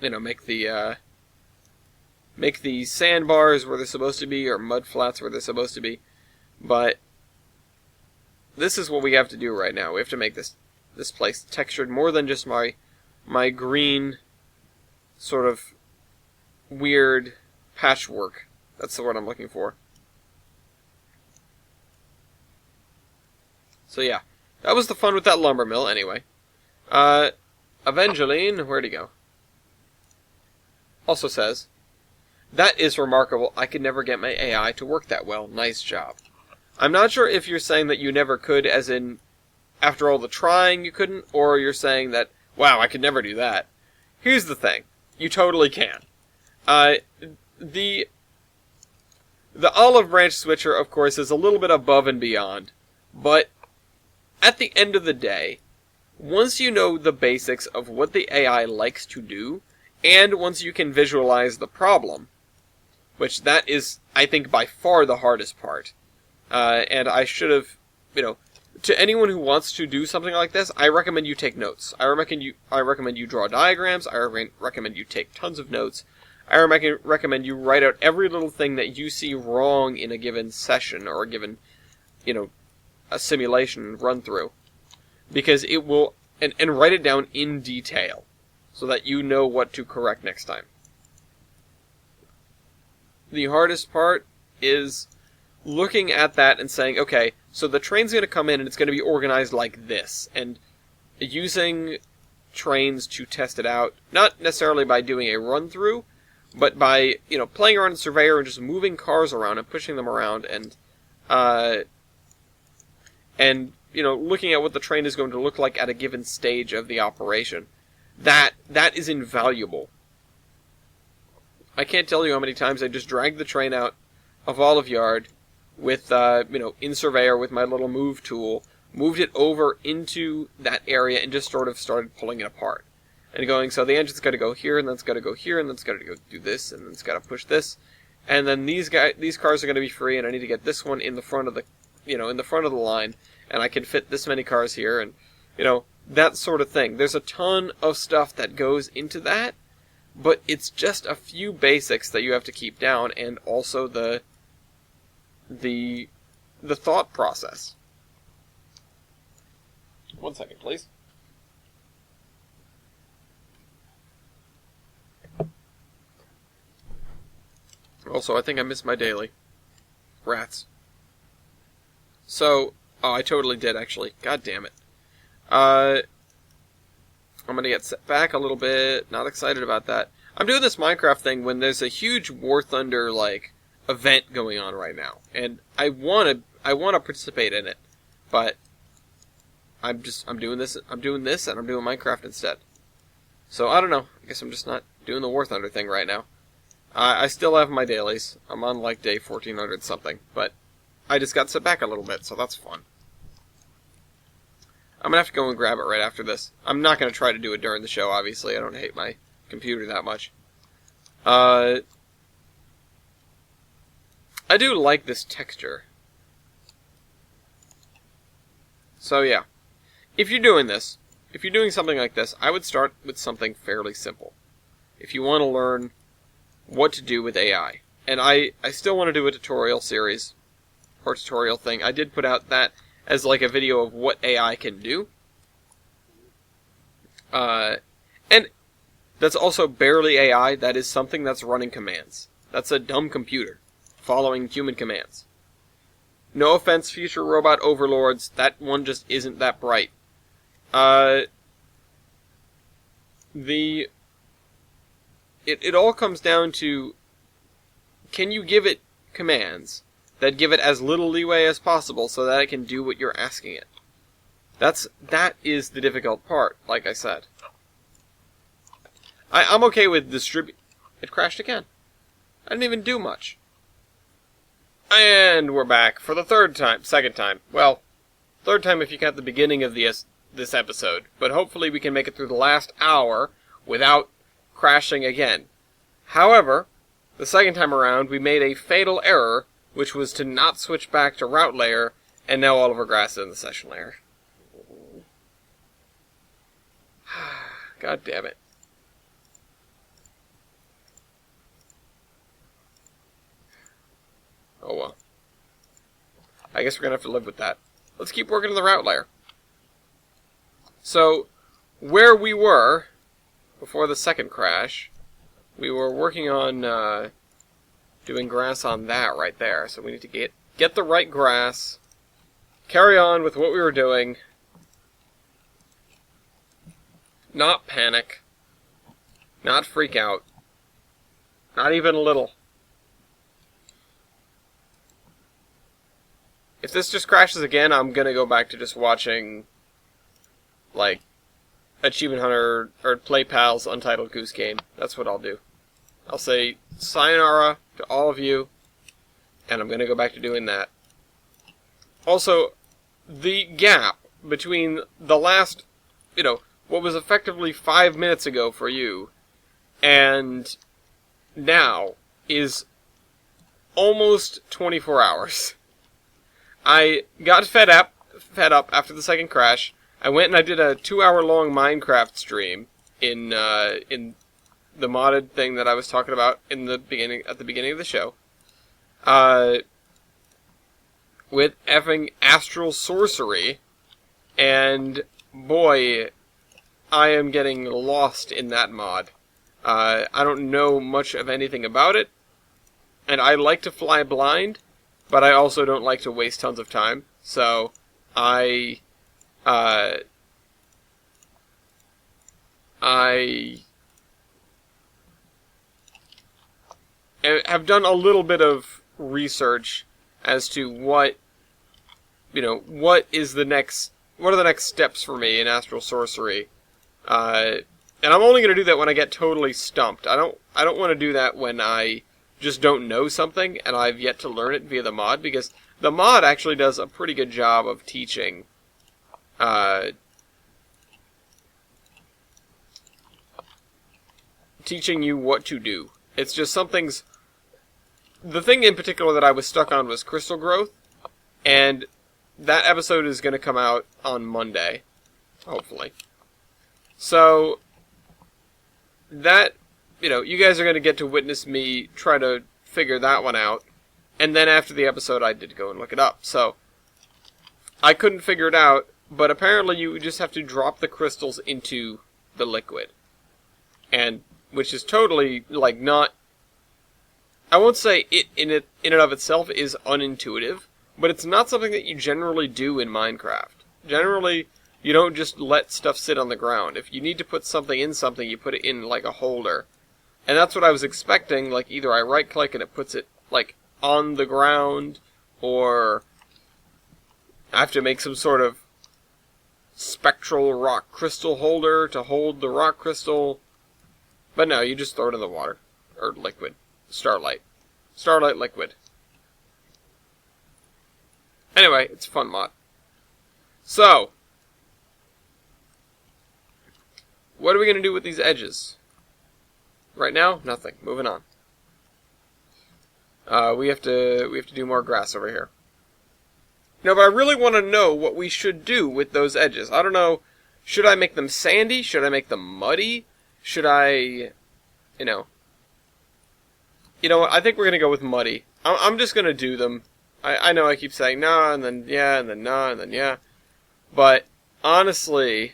you know, make the sandbars where they're supposed to be, or mud flats where they're supposed to be. But this is what we have to do right now. We have to make this place textured more than just my green sort of weird patchwork. That's the word I'm looking for. So yeah, that was the fun with that lumber mill anyway. Evangeline, where'd he go? Also says, that is remarkable. I could never get my AI to work that well. Nice job. I'm not sure if you're saying that you never could, as in, after all the trying you couldn't, or you're saying that, wow, I could never do that. Here's the thing. You totally can. The olive branch switcher, of course, is a little bit above and beyond, but at the end of the day, once you know the basics of what the AI likes to do, and once you can visualize the problem, which that is, I think, by far the hardest part, and I should have, you know, to anyone who wants to do something like this, I recommend you take notes. I recommend you draw diagrams. I recommend you take tons of notes. I recommend you write out every little thing that you see wrong in a given session or a given, you know, a simulation run through, because it will, and write it down in detail so that you know what to correct next time. The hardest part is looking at that and saying, okay, so the train's going to come in and it's going to be organized like this, and using trains to test it out, not necessarily by doing a run-through, but by, you know, playing around in Surveyor and just moving cars around and pushing them around and you know, looking at what the train is going to look like at a given stage of the operation. That is invaluable. I can't tell you how many times I just dragged the train out of Olive Yard with, you know, in Surveyor with my little move tool, moved it over into that area and just sort of started pulling it apart. And going, so the engine's got to go here, and then it's got to go here, and then it's got to go do this, and then it's got to push this. And then these cars are going to be free, and I need to get this one in the front of the, you know, in the front of the line, and I can fit this many cars here, and, you know, that sort of thing. There's a ton of stuff that goes into that, but it's just a few basics that you have to keep down, and also the thought process. 1 second, please. Also, I think I missed my daily. Rats. So, oh, I totally did, actually. God damn it. I'm gonna get set back a little bit. Not excited about that. I'm doing this Minecraft thing when there's a huge War Thunder, like, event going on right now. And I wanna participate in it. But I'm doing this, and I'm doing Minecraft instead. So, I don't know. I guess I'm just not doing the War Thunder thing right now. I still have my dailies. I'm on, like, day 1400 something. But I just got set back a little bit, so that's fun. I'm gonna have to go and grab it right after this. I'm not gonna try to do it during the show, obviously. I don't hate my computer that much. I do like this texture. So yeah. If you're doing this, if you're doing something like this, I would start with something fairly simple. If you want to learn what to do with AI. And I still want to do a tutorial series, or tutorial thing. I did put out that as like a video of what AI can do. And And that's also barely AI. That is something that's running commands. That's a dumb computer following human commands. No offense, future robot overlords. That one just isn't that bright. It all comes down to, can you give it commands that give it as little leeway as possible so that it can do what you're asking it? That is the difficult part, like I said. I'm okay with It crashed again. I didn't even do much. And we're back for the second time. Well, third time if you count the beginning of this episode. But hopefully we can make it through the last hour without crashing again. However, the second time around we made a fatal error, which was to not switch back to route layer, and now all of our grass is in the session layer. God damn it. Oh well. I guess we're gonna have to live with that. Let's keep working on the route layer. So, where we were before the second crash, we were working on doing grass on that right there. So we need to get the right grass, carry on with what we were doing, not panic, not freak out, not even a little. If this just crashes again, I'm gonna go back to just watching, like, Achievement Hunter or Play Pal's Untitled Goose Game. That's what I'll do. I'll say sayonara to all of you, and I'm gonna go back to doing that. Also, the gap between the last, what was effectively 5 minutes ago for you, and now is almost 24 hours. I got fed up after the second crash. I went and I did a 2-hour-long Minecraft stream in the modded thing that I was talking about at the beginning of the show. With effing Astral Sorcery, and boy, I am getting lost in that mod. I don't know much of anything about it, and I like to fly blind, but I also don't like to waste tons of time, so I have done a little bit of research as to what are the next steps for me in Astral Sorcery, and I'm only going to do that when I get totally stumped. I don't want to do that when I just don't know something and I've yet to learn it via the mod, because the mod actually does a pretty good job of teaching you what to do. It's just the thing in particular that I was stuck on was crystal growth, and that episode is going to come out on Monday, hopefully. So that, you guys are going to get to witness me try to figure that one out. And then after the episode, I did go and look it up. So I couldn't figure it out, but apparently you just have to drop the crystals into the liquid. And, which is totally, not, I won't say it in and of itself is unintuitive, but it's not something that you generally do in Minecraft. Generally, you don't just let stuff sit on the ground. If you need to put something in something, you put it in, like, a holder. And that's what I was expecting, like, either I right-click and it puts it, like, on the ground, or I have to make some sort of spectral rock crystal holder to hold the rock crystal. But no, you just throw it in the water. Or liquid. Starlight. Starlight liquid. Anyway, it's a fun mod. So, what are we going to do with these edges? Right now, nothing. Moving on. We have to do more grass over here. No, but I really want to know what we should do with those edges. I don't know. Should I make them sandy? Should I make them muddy? Should I, You know what? I think we're going to go with muddy. I'm just going to do them. I know I keep saying nah, and then yeah, and then nah, and then yeah. But, honestly,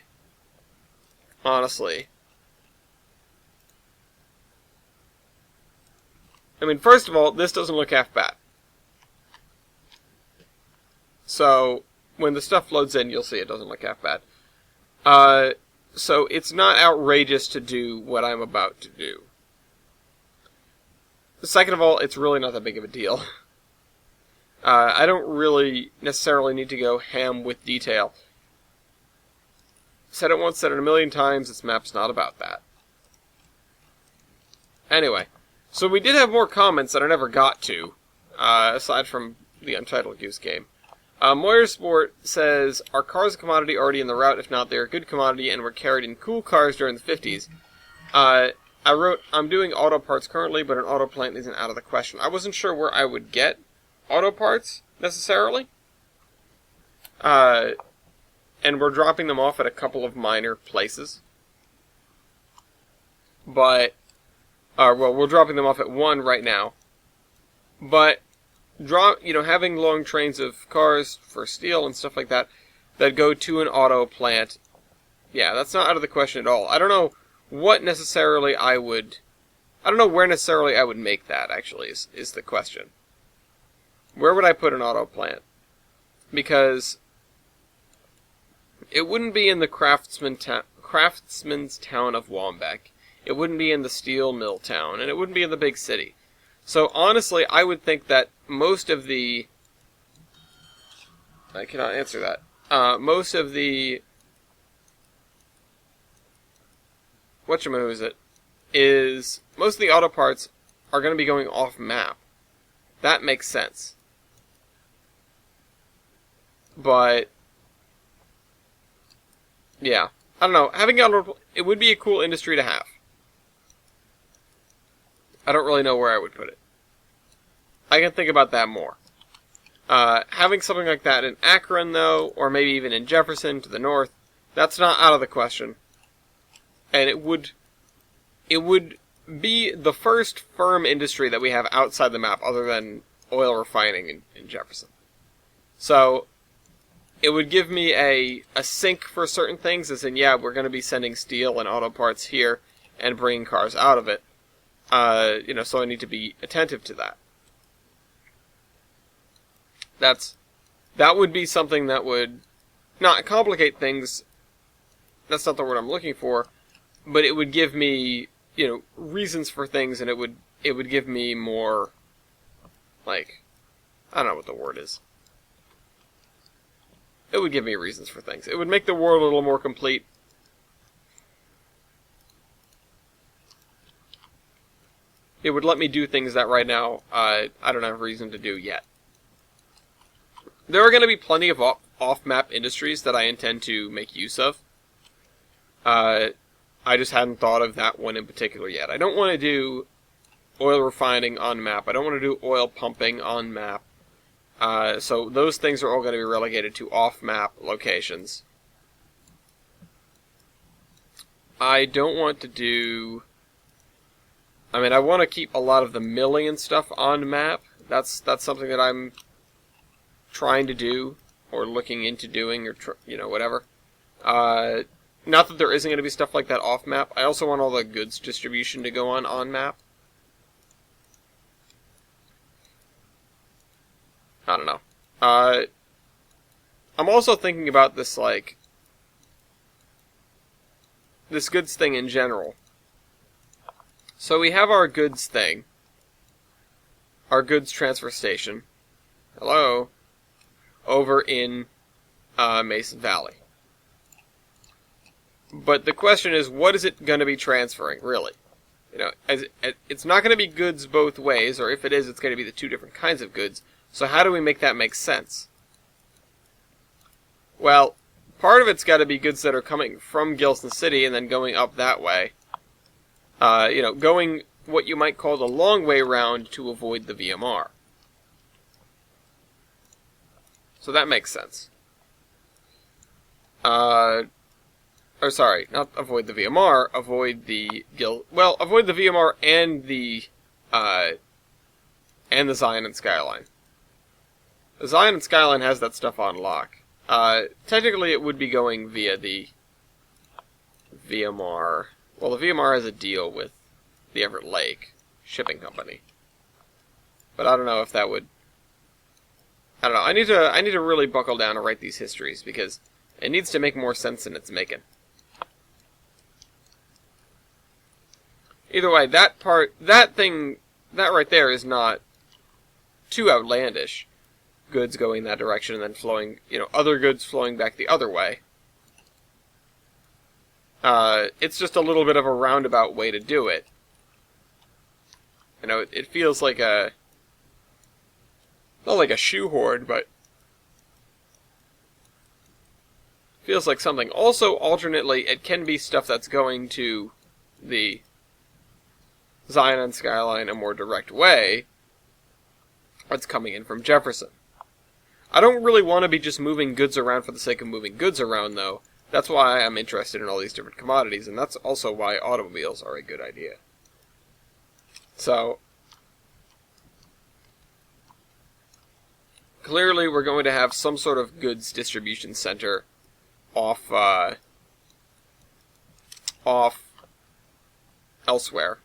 I mean, first of all, this doesn't look half bad. So, when the stuff loads in, you'll see it doesn't look half bad. So it's not outrageous to do what I'm about to do. Second of all, it's really not that big of a deal. I don't really necessarily need to go ham with detail. Said it once, said it a million times, this map's not about that. Anyway, so we did have more comments that I never got to, aside from the Untitled Goose Game. Motorsport says, are cars a commodity already in the route? If not, they're a good commodity and were carried in cool cars during the 50s. I wrote, I'm doing auto parts currently, but an auto plant isn't out of the question. I wasn't sure where I would get auto parts, necessarily. And we're dropping them off at a couple of minor places. But, well, we're dropping them off at one right now. But, having long trains of cars for steel and stuff like that go to an auto plant, yeah, that's not out of the question at all. I don't know where necessarily I would make that, actually, is the question. Where would I put an auto plant? Because it wouldn't be in the craftsman's town of Wombeck. It wouldn't be in the steel mill town, and it wouldn't be in the big city. So, honestly, I would think that most of the... I cannot answer that. Most of the... Most of the auto parts are going to be going off-map. That makes sense. But... yeah. I don't know. It would be a cool industry to have. I don't really know where I would put it. I can think about that more. Having something like that in Akron, though, or maybe even in Jefferson to the north, that's not out of the question. And it would be the first firm industry that we have outside the map other than oil refining in Jefferson. So, it would give me a sink for certain things, as in, yeah, we're going to be sending steel and auto parts here and bringing cars out of it. So I need to be attentive to that. That would be something that would not complicate things. That's not the word I'm looking for, but it would give me, reasons for things, and it would give me more, I don't know what the word is. It would give me reasons for things. It would make the world a little more complete. It would let me do things that right now I don't have reason to do yet. There are going to be plenty of off-map industries that I intend to make use of. I just hadn't thought of that one in particular yet. I don't want to do oil refining on map. I don't want to do oil pumping on map. So those things are all going to be relegated to off-map locations. I don't want to do... I want to keep a lot of the milling and stuff on map. That's something that I'm trying to do, or looking into doing, or whatever. Not that there isn't going to be stuff like that off map. I also want all the goods distribution to go on map. I don't know. I'm also thinking about this this goods thing in general. So we have our goods thing. Our goods transfer station. Hello. Over in Mason Valley. But the question is, what is it going to be transferring, really? It's not going to be goods both ways, or if it is, it's going to be the two different kinds of goods. So how do we make that make sense? Well, part of it's got to be goods that are coming from Gilson City and then going up that way. Going what you might call the long way round to avoid the VMR. So that makes sense. Not avoid the VMR, avoid the avoid the VMR and the Zion and Skyline. The Zion and Skyline has that stuff on lock. Technically it would be going via the VMR. Well, the VMR has a deal with the Everett Lake Shipping Company. But I don't know if that would... I don't know. I need to really buckle down and write these histories, because it needs to make more sense than it's making. Either way, that right there is not too outlandish. Goods going that direction and then flowing, other goods flowing back the other way. It's just a little bit of a roundabout way to do it. It feels like not like a shoehorn, but feels like something. Also, alternately, it can be stuff that's going to the Zion and Skyline a more direct way, or it's coming in from Jefferson. I don't really want to be just moving goods around for the sake of moving goods around, though. That's why I'm interested in all these different commodities, and that's also why automobiles are a good idea. So, clearly we're going to have some sort of goods distribution center off elsewhere.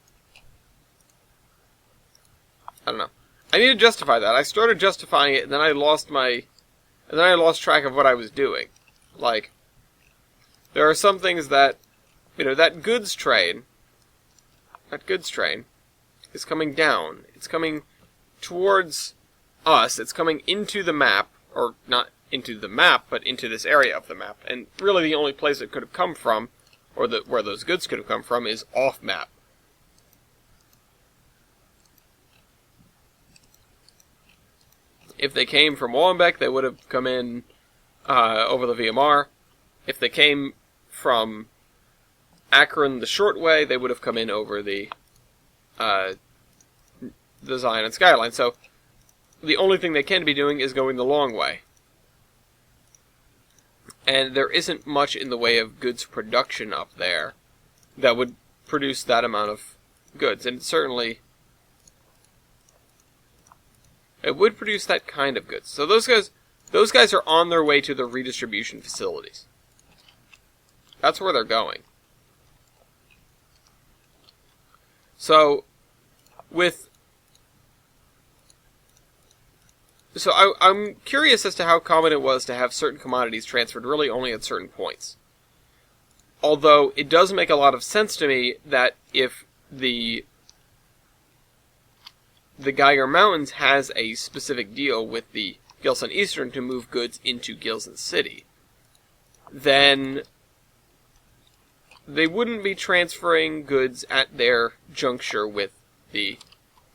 I don't know. I need to justify that. I started justifying it, and then I lost track of what I was doing. Like, there are some things that, that goods train is coming down. It's coming towards us. It's coming into the map, or not into the map, but into this area of the map. And really the only place it could have come from, or where those goods could have come from, is off map. If they came from Wallenbeck, they would have come in over the VMR. If they came from Akron the short way, they would have come in over the Zion and Skyline. So the only thing they can be doing is going the long way. And there isn't much in the way of goods production up there that would produce that amount of goods. And certainly, it would produce that kind of goods. So those guys are on their way to the redistribution facilities. That's where they're going. So, I'm curious as to how common it was to have certain commodities transferred really only at certain points. Although, it does make a lot of sense to me that if the Geiger Mountains has a specific deal with the Gilson Eastern to move goods into Gilson City, then they wouldn't be transferring goods at their juncture with the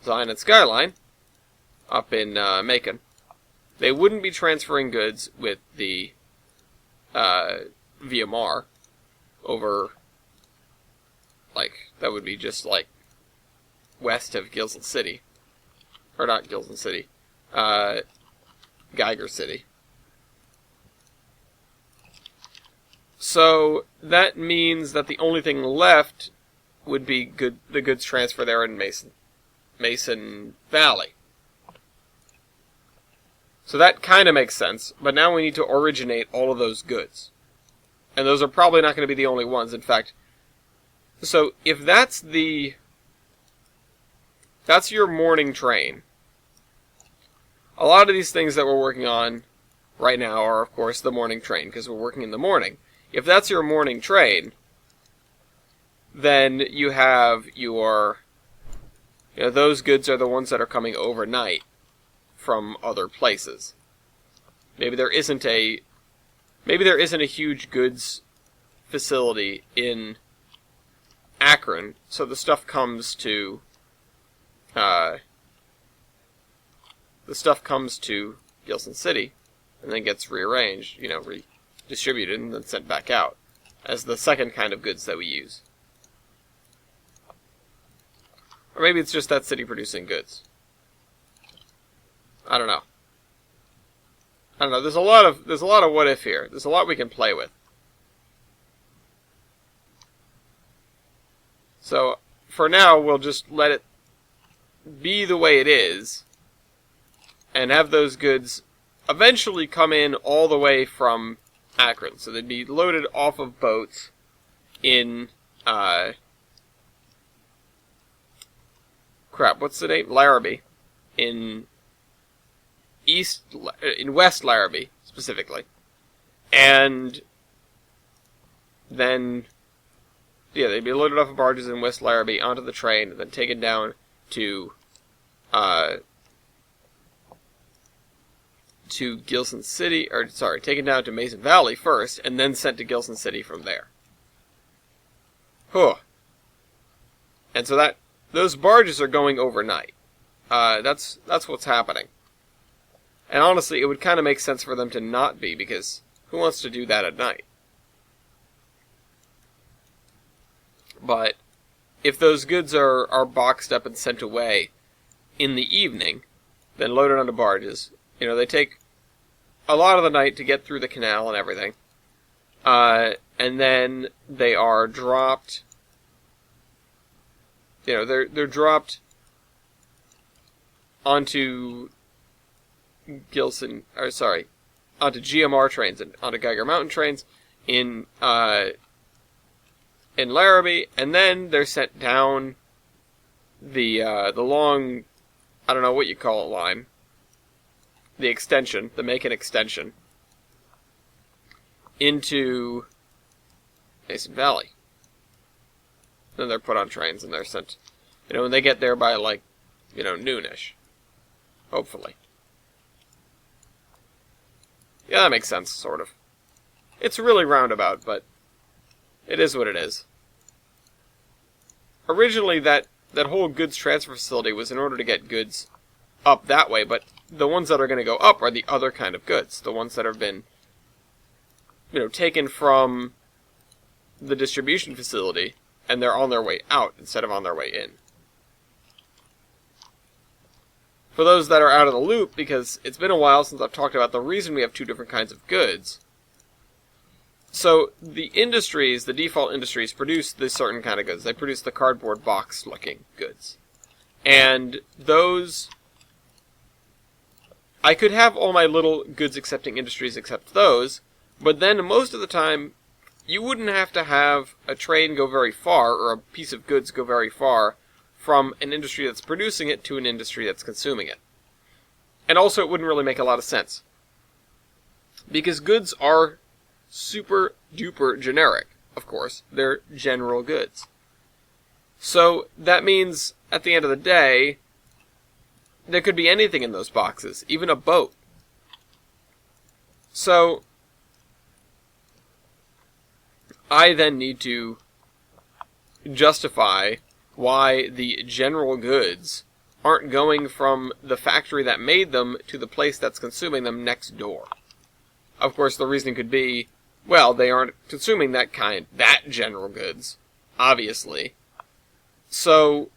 Zion and Skyline up in Macon. They wouldn't be transferring goods with the VMR over, that would be just west of Gilson City. Or not Gilson City. Geiger City. So, that means that the only thing left would be the goods transfer there in Mason Valley. So that kind of makes sense, but now we need to originate all of those goods. And those are probably not going to be the only ones, in fact. So, if that's your morning train. A lot of these things that we're working on right now are, of course, the morning train, because we're working in the morning. If that's your morning train, then you have those goods are the ones that are coming overnight from other places. Maybe there isn't a huge goods facility in Akron, so the stuff comes to Gilson City, and then gets rearranged, redistributed, and then sent back out as the second kind of goods that we use. Or maybe it's just that city producing goods. I don't know. There's a lot of what if here. There's a lot we can play with. So for now, we'll just let it be the way it is, and have those goods eventually come in all the way from Akron. So they'd be loaded off of boats in, what's the name? Larrabee. in West Larrabee, specifically. And then, yeah, they'd be loaded off of barges in West Larrabee onto the train, and then taken down to Gilson City, taken down to Mason Valley first, and then sent to Gilson City from there. Huh. And so those barges are going overnight. That's what's happening. And honestly, it would kind of make sense for them to not be, because who wants to do that at night? But if those goods are boxed up and sent away in the evening, then loaded onto barges, they take a lot of the night to get through the canal and everything. And then they are dropped, they're dropped onto onto GMR trains and onto Geiger Mountain trains in Larrabee, and then they're sent down the long, I don't know what you call it, line, the Macon extension, into Mason Valley. Then they're put on trains and they're sent, when they get there by noonish, hopefully. Yeah, that makes sense, sort of. It's really roundabout, but it is what it is. Originally, that whole goods transfer facility was in order to get goods up that way, but the ones that are going to go up are the other kind of goods. The ones that have been, taken from the distribution facility, and they're on their way out instead of on their way in. For those that are out of the loop, because it's been a while since I've talked about the reason we have two different kinds of goods. So, the default industries produce this certain kind of goods. They produce the cardboard box-looking goods. And those, I could have all my little goods-accepting industries accept those, but then most of the time, you wouldn't have to have a train go very far, or a piece of goods go very far, from an industry that's producing it to an industry that's consuming it. And also, it wouldn't really make a lot of sense. Because goods are super duper generic, of course. They're general goods. So, that means, at the end of the day, there could be anything in those boxes, even a boat. So, I then need to justify why the general goods aren't going from the factory that made them to the place that's consuming them next door. Of course, the reasoning could be, well, they aren't consuming that general goods, obviously. So,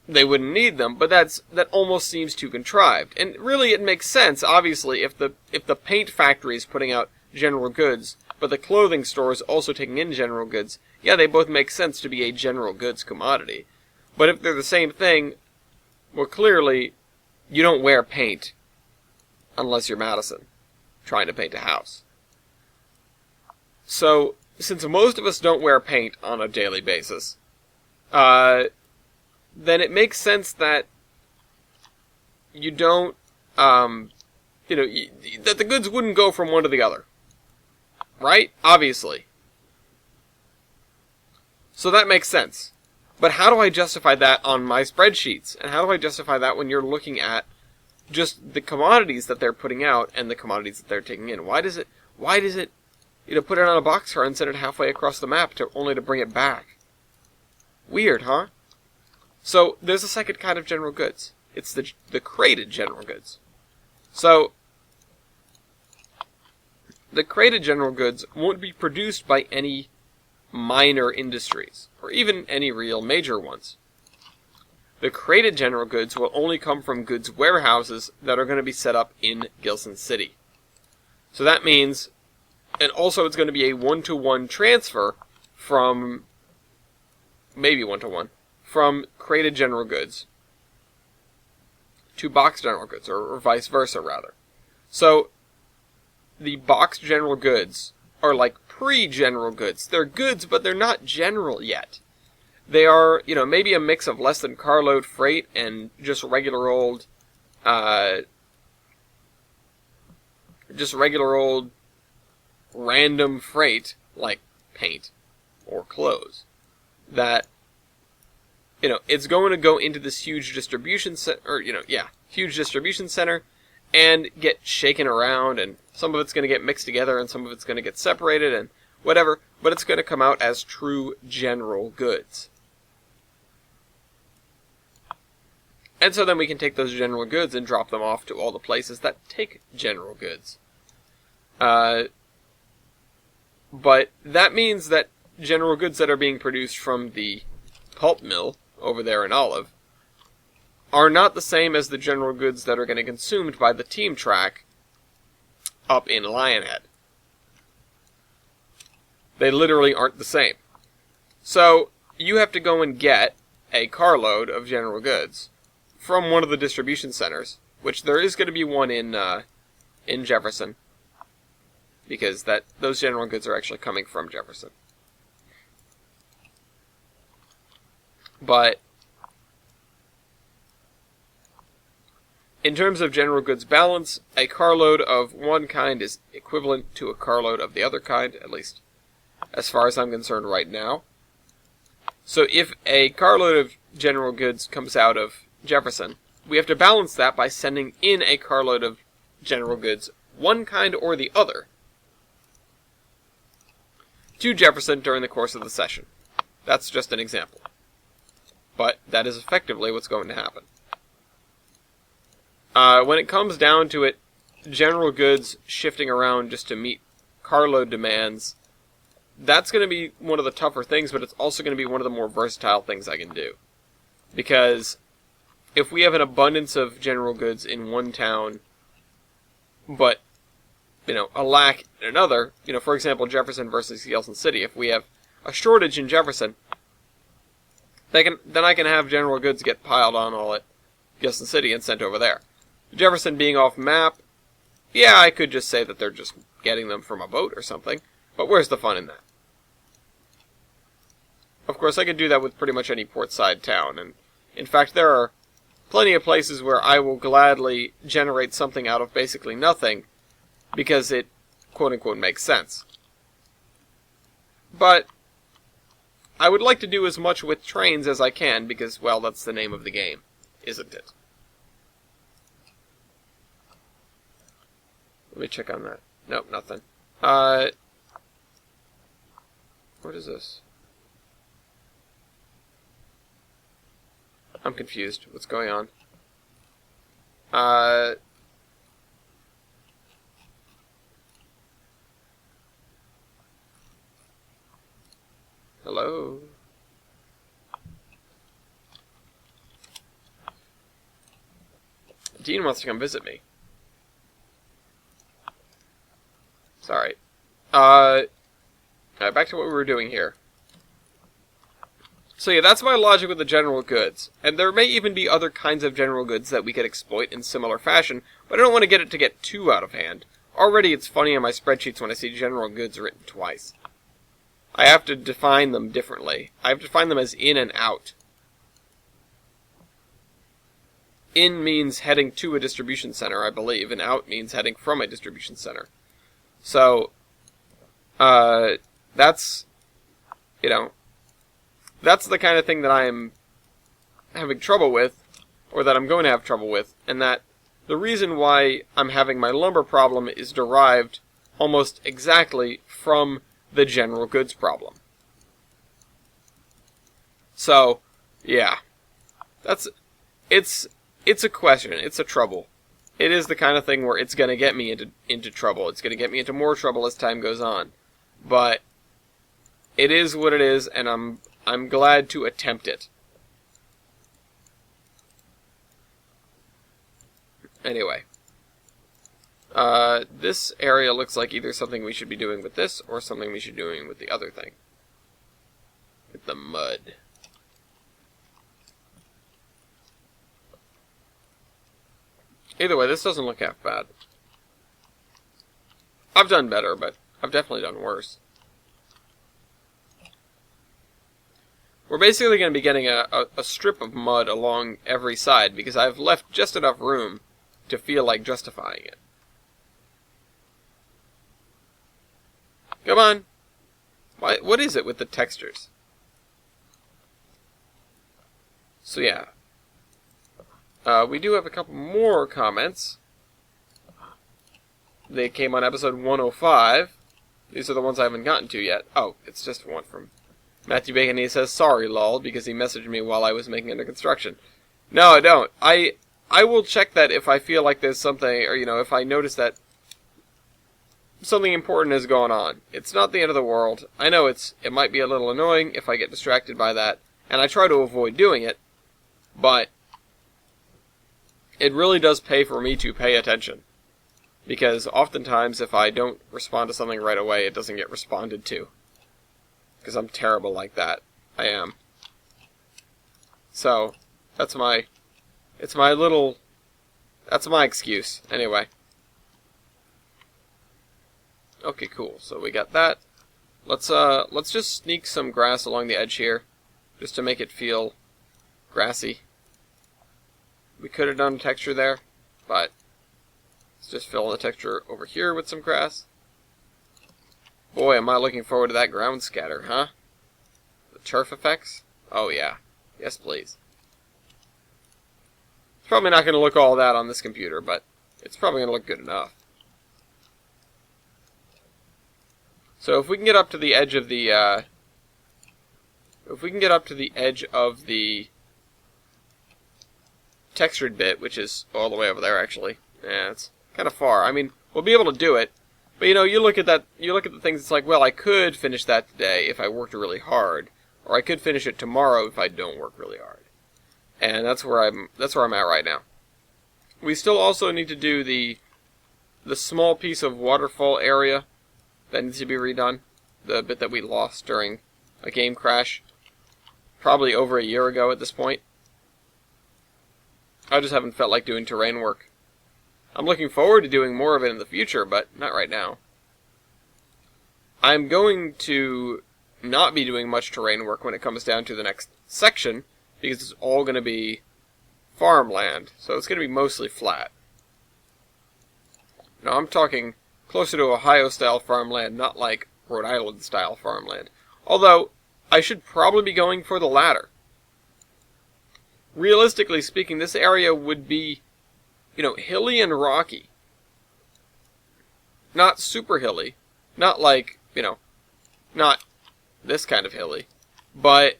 they wouldn't need them, but that almost seems too contrived. And really, it makes sense, obviously, if the paint factory is putting out general goods, but the clothing store is also taking in general goods, yeah, they both make sense to be a general goods commodity. But if they're the same thing, well, clearly, you don't wear paint unless you're Madison, trying to paint a house. So, since most of us don't wear paint on a daily basis, then it makes sense that you don't, that the goods wouldn't go from one to the other. Right? Obviously. So that makes sense. But how do I justify that on my spreadsheets? And how do I justify that when you're looking at just the commodities that they're putting out and the commodities that they're taking in? Why does it, put it on a boxcar and send it halfway across the map only to bring it back? Weird, huh? So, there's a second kind of general goods. It's the crated general goods. So, the crated general goods won't be produced by any minor industries, or even any real major ones. The crated general goods will only come from goods warehouses that are going to be set up in Gilson City. So that means, and also it's going to be a one-to-one transfer from, maybe one-to-one, from crated general goods to boxed general goods, or vice versa, rather. So, the boxed general goods are like pre-general goods. They're goods, but they're not general yet. they are, maybe a mix of less than carload freight and just regular old random freight, like paint or clothes, that, it's going to go into this huge distribution center, and get shaken around, and some of it's going to get mixed together, and some of it's going to get separated, and whatever, but it's going to come out as true general goods. And so then we can take those general goods and drop them off to all the places that take general goods. But that means that general goods that are being produced from the pulp mill over there in Olive are not the same as the general goods that are going to be consumed by the team track up in Lionhead. They literally aren't the same. So you have to go and get a carload of general goods from one of the distribution centers, which there is going to be one in Jefferson, because those general goods are actually coming from Jefferson. But in terms of general goods balance, a carload of one kind is equivalent to a carload of the other kind, at least as far as I'm concerned right now. So if a carload of general goods comes out of Jefferson, we have to balance that by sending in a carload of general goods, one kind or the other, to Jefferson during the course of the session. That's just an example. But that is effectively what's going to happen. When it comes down to it, general goods shifting around just to meet carload demands, that's going to be one of the tougher things, but it's also going to be one of the more versatile things I can do. Because if we have an abundance of general goods in one town, but, a lack in another, for example, Jefferson versus Yeltsin City, if we have a shortage in Jefferson, then I can have general goods get piled on all at Yeltsin City and sent over there. Jefferson being off map, yeah, I could just say that they're just getting them from a boat or something, but where's the fun in that? Of course, I could do that with pretty much any portside town, and in fact, there are plenty of places where I will gladly generate something out of basically nothing, because it, quote-unquote, makes sense. But I would like to do as much with trains as I can, because, well, that's the name of the game, isn't it? Let me check on that. Nope, nothing. What is this? I'm confused. What's going on? Hello? Dean wants to come visit me. Sorry. Back to what we were doing here. So yeah, that's my logic with the general goods. And there may even be other kinds of general goods that we could exploit in similar fashion, but I don't want to get it to get too out of hand. Already it's funny on my spreadsheets when I see general goods written twice. I have to define them differently. I have to define them as in and out. In means heading to a distribution center, I believe, and out means heading from a distribution center. So, that's, that's the kind of thing that I'm having trouble with, or that I'm going to have trouble with, and that the reason why I'm having my lumber problem is derived almost exactly from the general goods problem. So, yeah. It's a question, it's a trouble. It is the kind of thing where it's going to get me into trouble. It's going to get me into more trouble as time goes on. But it is what it is, and I'm glad to attempt it. Anyway. This area looks like either something we should be doing with this, or something we should be doing with the other thing. With the mud. Either way, this doesn't look half bad. I've done better, but I've definitely done worse. we're basically going to be getting a strip of mud along every side because I've left just enough room to feel like justifying it. Come on. What is it with the textures? So yeah. We do have a couple more comments. They came on episode 105. These are the ones I haven't gotten to yet. Oh, it's just one from Matthew Bacon. He says, "Sorry, lol," because he messaged me while I was making under construction. No, I don't. I will check that if I feel like there's something, or, if I notice that something important has gone on. It's not the end of the world. I know it might be a little annoying if I get distracted by that, and I try to avoid doing it, but it really does pay for me to pay attention. Because oftentimes if I don't respond to something right away, it doesn't get responded to. Because I'm terrible like that. I am. So, that's my excuse. Anyway. Okay, cool. So we got that. Let's just sneak some grass along the edge here, just to make it feel grassy. We could have done texture there, but let's just fill in the texture over here with some grass. Boy, am I looking forward to that ground scatter, huh? The turf effects? Oh yeah. Yes, please. It's probably not going to look all that on this computer, but it's probably going to look good enough. So if we can get up to the edge of the, textured bit, which is all the way over there, actually. Yeah, it's kind of far. I mean, we'll be able to do it, but you look at that, you look at the things. It's like, well, I could finish that today if I worked really hard, or I could finish it tomorrow if I don't work really hard. And that's where I'm at right now. We still also need to do the small piece of waterfall area that needs to be redone. The bit that we lost during a game crash, probably over a year ago at this point. I just haven't felt like doing terrain work. I'm looking forward to doing more of it in the future, but not right now. I'm going to not be doing much terrain work when it comes down to the next section, because it's all going to be farmland, so it's going to be mostly flat. Now, I'm talking closer to Ohio-style farmland, not like Rhode Island-style farmland. Although, I should probably be going for the latter. Realistically speaking, this area would be, hilly and rocky. Not super hilly. Not like, not this kind of hilly. But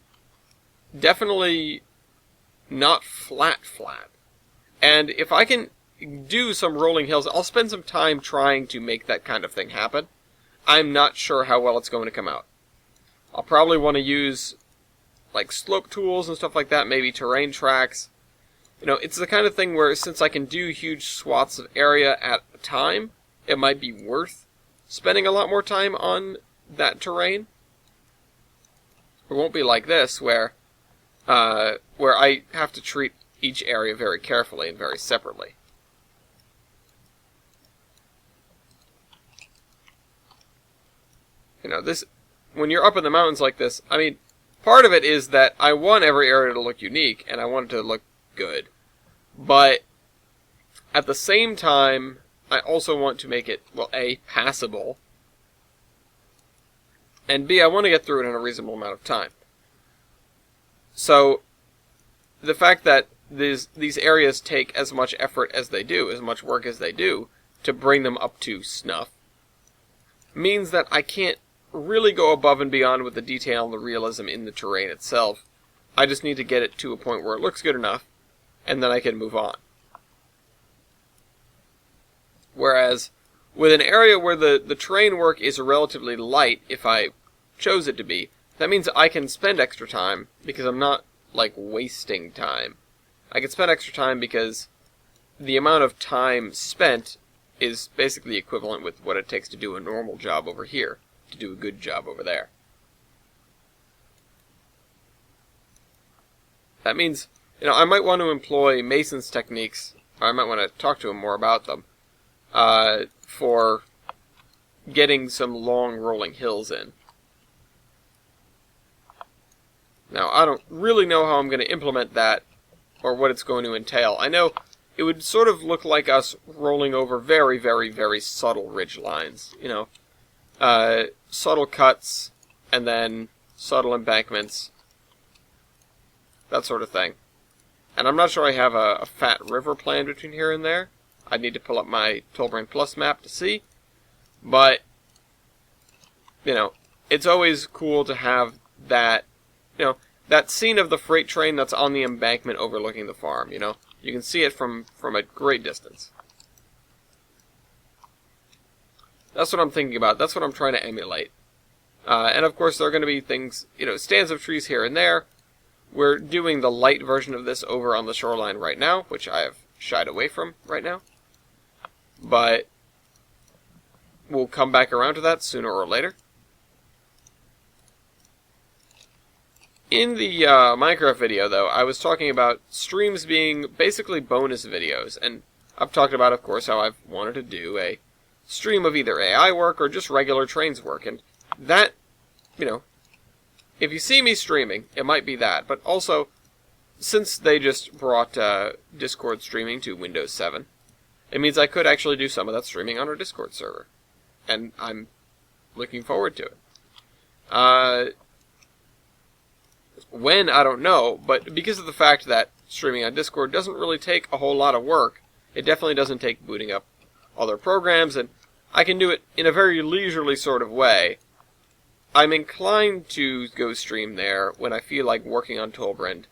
definitely not flat. And if I can do some rolling hills, I'll spend some time trying to make that kind of thing happen. I'm not sure how well it's going to come out. I'll probably want to use like slope tools and stuff like that, maybe terrain tracks. It's the kind of thing where since I can do huge swaths of area at a time, it might be worth spending a lot more time on that terrain. It won't be like this where I have to treat each area very carefully and very separately. When you're up in the mountains like this, I mean, part of it is that I want every area to look unique, and I want it to look good. But at the same time, I also want to make it, well, A, passable, and B, I want to get through it in a reasonable amount of time. So, the fact that these areas take as much effort as they do, as much work as they do, to bring them up to snuff, means that I can't really go above and beyond with the detail and the realism in the terrain itself. I just need to get it to a point where it looks good enough, and then I can move on. Whereas, with an area where the terrain work is relatively light, if I chose it to be, that means I can spend extra time, because I'm not, wasting time. I can spend extra time because the amount of time spent is basically equivalent with what it takes to do a normal job over here, to do a good job over there. That means, I might want to employ Mason's techniques, or I might want to talk to him more about them, for getting some long rolling hills in. Now, I don't really know how I'm going to implement that, or what it's going to entail. I know it would sort of look like us rolling over very, very, very subtle ridge lines. You know, subtle cuts, and then subtle embankments. That sort of thing. And I'm not sure I have a fat river planned between here and there. I'd need to pull up my Tollbrain Plus map to see. But, you know, it's always cool to have that, you know, that scene of the freight train that's on the embankment overlooking the farm, you know. You can see it from a great distance. That's what I'm thinking about. That's what I'm trying to emulate. And of course, there are going to be things, you know, stands of trees here and there. We're doing the light version of this over on the shoreline right now, which I have shied away from right now. But we'll come back around to that sooner or later. In the Minecraft video, though, I was talking about streams being basically bonus videos. And I've talked about, of course, how I've wanted to do a stream of either AI work or just regular trains work. And that, you know, if you see me streaming, it might be that. But also, since they just brought Discord streaming to Windows 7, it means I could actually do some of that streaming on our Discord server. And I'm looking forward to it. When, I don't know, but because of the fact that streaming on Discord doesn't really take a whole lot of work, it definitely doesn't take booting up other programs, and I can do it in a very leisurely sort of way. I'm inclined to go stream there when I feel like working on Tollbrain,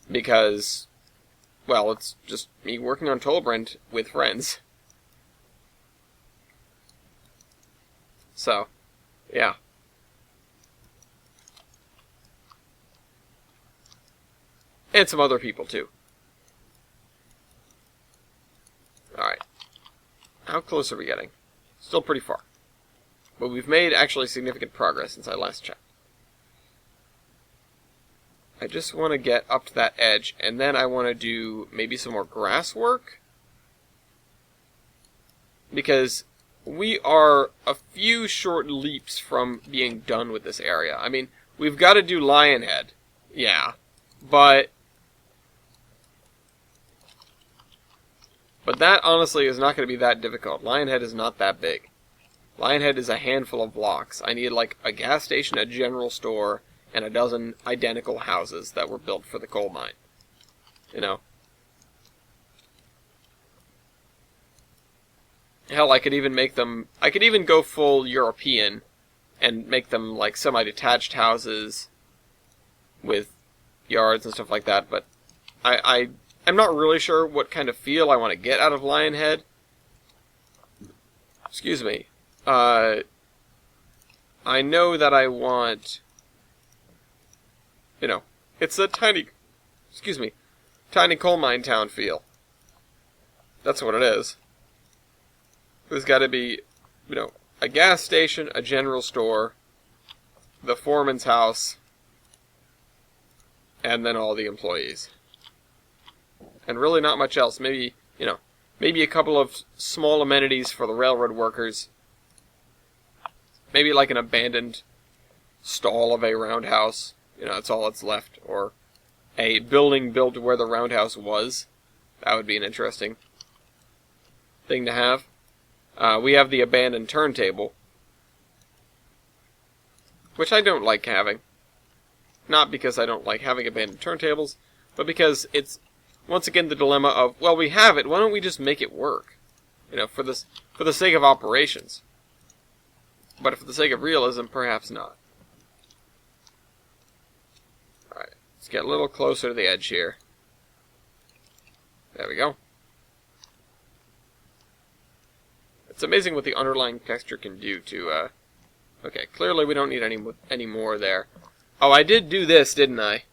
because, well, it's just me working on Tollbrain with friends. So, yeah. And some other people, too. Alright. How close are we getting? Still pretty far. But we've made actually significant progress since I last checked. I just want to get up to that edge, and then I want to do maybe some more grass work. Because we are a few short leaps from being done with this area. I mean, we've got to do Lionhead. Yeah. But that, honestly, is not going to be that difficult. Lionhead is not that big. Lionhead is a handful of blocks. I need, like, a gas station, a general store, and a dozen identical houses that were built for the coal mine. You know? Hell, I could even make them... I could even go full European and make them, like, semi-detached houses with yards and stuff like that, but I'm not really sure what kind of feel I want to get out of Lionhead. Excuse me. I know that I want, you know, it's a tiny coal mine town feel. That's what it is. There's got to be, you know, a gas station, a general store, the foreman's house, and then all the employees. And really not much else. Maybe, you know, maybe a couple of small amenities for the railroad workers. Maybe like an abandoned stall of a roundhouse. You know, that's all that's left. Or a building built where the roundhouse was. That would be an interesting thing to have. We have the abandoned turntable, which I don't like having. Not because I don't like having abandoned turntables, but because it's, once again, the dilemma of, well, we have it, why don't we just make it work? You know, for the sake of operations. But for the sake of realism, perhaps not. Alright, let's get a little closer to the edge here. There we go. It's amazing what the underlying texture can do to, okay, clearly we don't need any more there. Oh, I did do this, didn't I?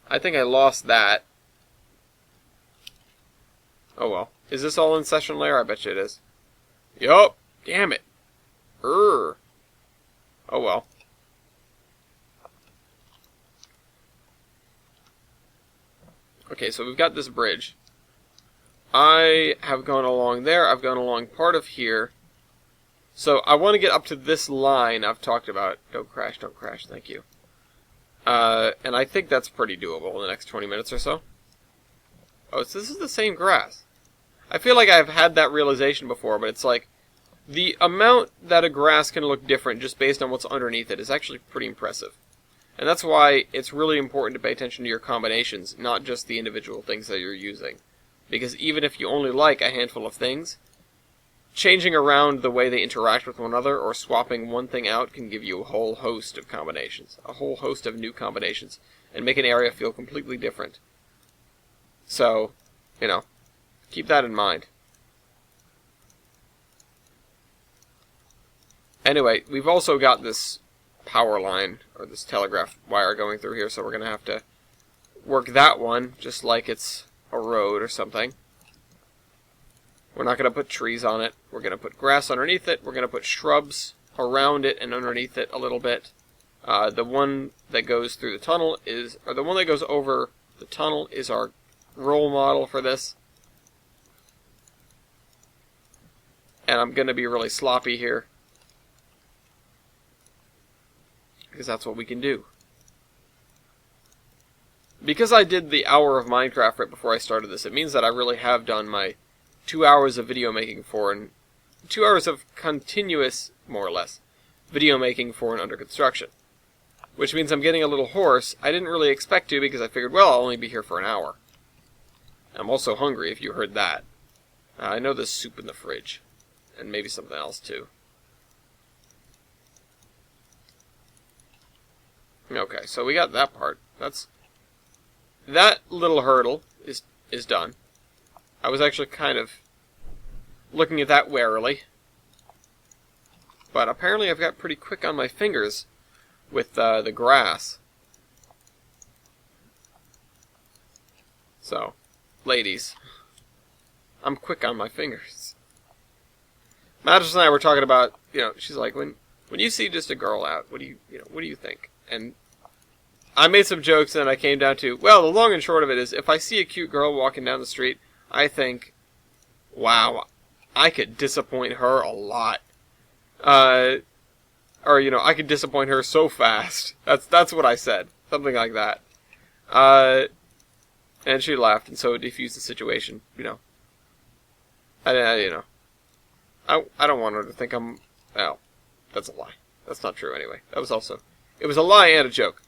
I think I lost that. Oh well. Is this all in session layer? I bet you it is. Yup. Damn it. Oh well. Okay, so we've got this bridge. I have gone along there. I've gone along part of here. So I want to get up to this line I've talked about. Don't crash, thank you. And I think that's pretty doable in the next 20 minutes or so. Oh, so this is the same grass. I feel like I've had that realization before, but it's like, the amount that a grass can look different just based on what's underneath it is actually pretty impressive. And that's why it's really important to pay attention to your combinations, not just the individual things that you're using. Because even if you only like a handful of things, changing around the way they interact with one another or swapping one thing out can give you a whole host of combinations, a whole host of new combinations, and make an area feel completely different. So, keep that in mind. Anyway, we've also got this power line, or this telegraph wire going through here, so we're going to have to work that one just like it's a road or something. We're not going to put trees on it. We're going to put grass underneath it. We're going to put shrubs around it and underneath it a little bit. The one that goes through the tunnel or the one that goes over the tunnel is our role model for this. And I'm going to be really sloppy here, because that's what we can do. Because I did the hour of Minecraft right before I started this, it means that I really have done my 2 hours of video making for, and 2 hours of continuous, more or less, video making for and under construction. Which means I'm getting a little hoarse. I didn't really expect to, because I figured, well, I'll only be here for an hour. I'm also hungry, if you heard that. I know there's soup in the fridge, and maybe something else too. Okay, so we got that part. That little hurdle is done. I was actually kind of looking at that warily, but apparently I've got pretty quick on my fingers with the grass. So, ladies, I'm quick on my fingers. Madison and I were talking about, she's like, when you see just a girl out, what do you think? And I made some jokes, and I came down to, well, the long and short of it is, if I see a cute girl walking down the street, I think, wow, I could disappoint her a lot. Or, I could disappoint her so fast. That's what I said. Something like that. And she laughed, and so it defused the situation, I don't want her to think well, that's a lie. That's not true anyway. It was a lie and a joke.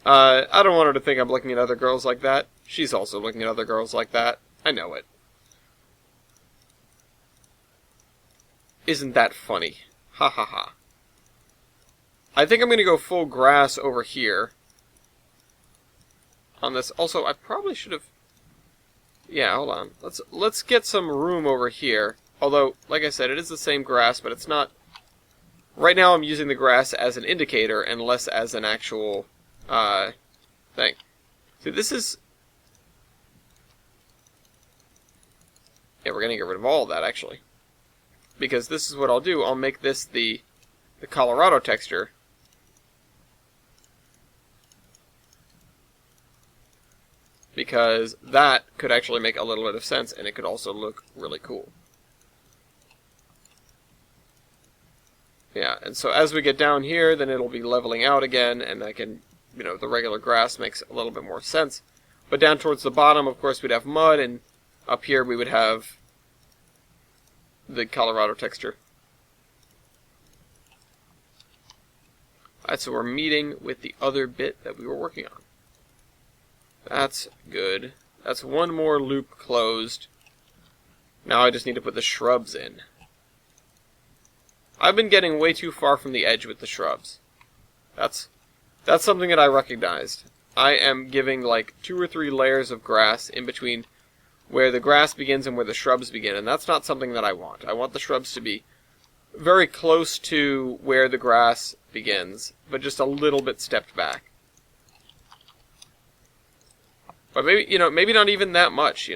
I don't want her to think I'm looking at other girls like that. She's also looking at other girls like that. I know it. Isn't that funny? Ha ha ha. I think I'm going to go full grass over here on this. Also, I probably should have... Yeah, hold on. Let's get some room over here. Although, like I said, it is the same grass, but it's not... Right now I'm using the grass as an indicator and less as an actual thing. See, this is... Yeah, we're going to get rid of all of that, actually. Because this is what I'll do. I'll make this the Colorado texture. Because that could actually make a little bit of sense, and it could also look really cool. Yeah, and so as we get down here, then it'll be leveling out again, and I can, the regular grass makes a little bit more sense. But down towards the bottom, of course, we'd have mud, and up here we would have the Colorado texture. Alright, so we're meeting with the other bit that we were working on. That's good. That's one more loop closed. Now I just need to put the shrubs in. I've been getting way too far from the edge with the shrubs. That's something that I recognized. I am giving like 2 or 3 layers of grass in between where the grass begins and where the shrubs begin, and that's not something that I want. I want the shrubs to be very close to where the grass begins, but just a little bit stepped back. But maybe, maybe not even that much,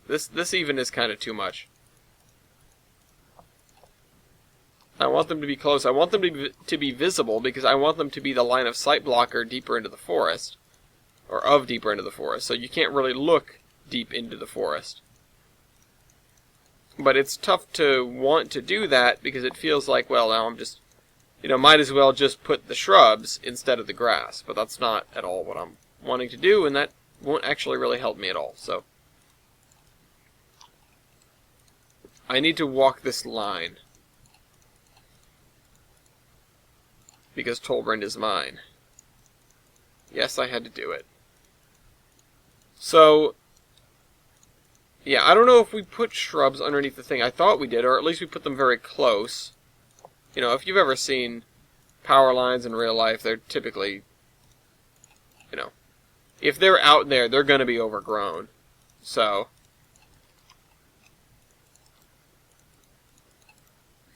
This even is kind of too much. I want them to be close. I want them to be visible because I want them to be the line of sight blocker deeper into the forest. Or of deeper into the forest. So you can't really look deep into the forest. But it's tough to want to do that because it feels like, well, now I'm just might as well just put the shrubs instead of the grass. But that's not at all what I'm wanting to do, and that won't actually really help me at all. So I need to walk this line because Tolbrand is mine. Yes, I had to do it. So, yeah, I don't know if we put shrubs underneath the thing. I thought we did, or at least we put them very close. If you've ever seen power lines in real life, they're typically, if they're out there, they're going to be overgrown. So,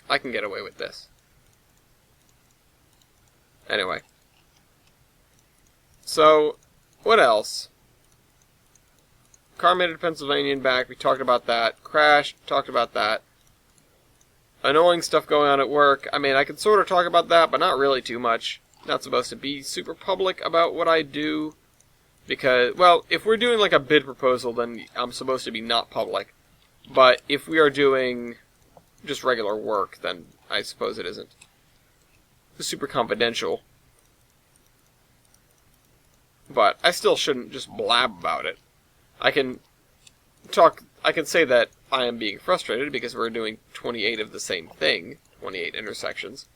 I can get away with this. Anyway. So, what else? Car made it to Pennsylvania and back. We talked about that. Crash. Talked about that. Annoying stuff going on at work. I mean, I could sort of talk about that, but not really too much. Not supposed to be super public about what I do. Because, well, if we're doing like a bid proposal, then I'm supposed to be not public. But if we are doing just regular work, then I suppose it isn't super confidential. But I still shouldn't just blab about it. I can say that I am being frustrated because we're doing 28 of the same thing, 28 intersections.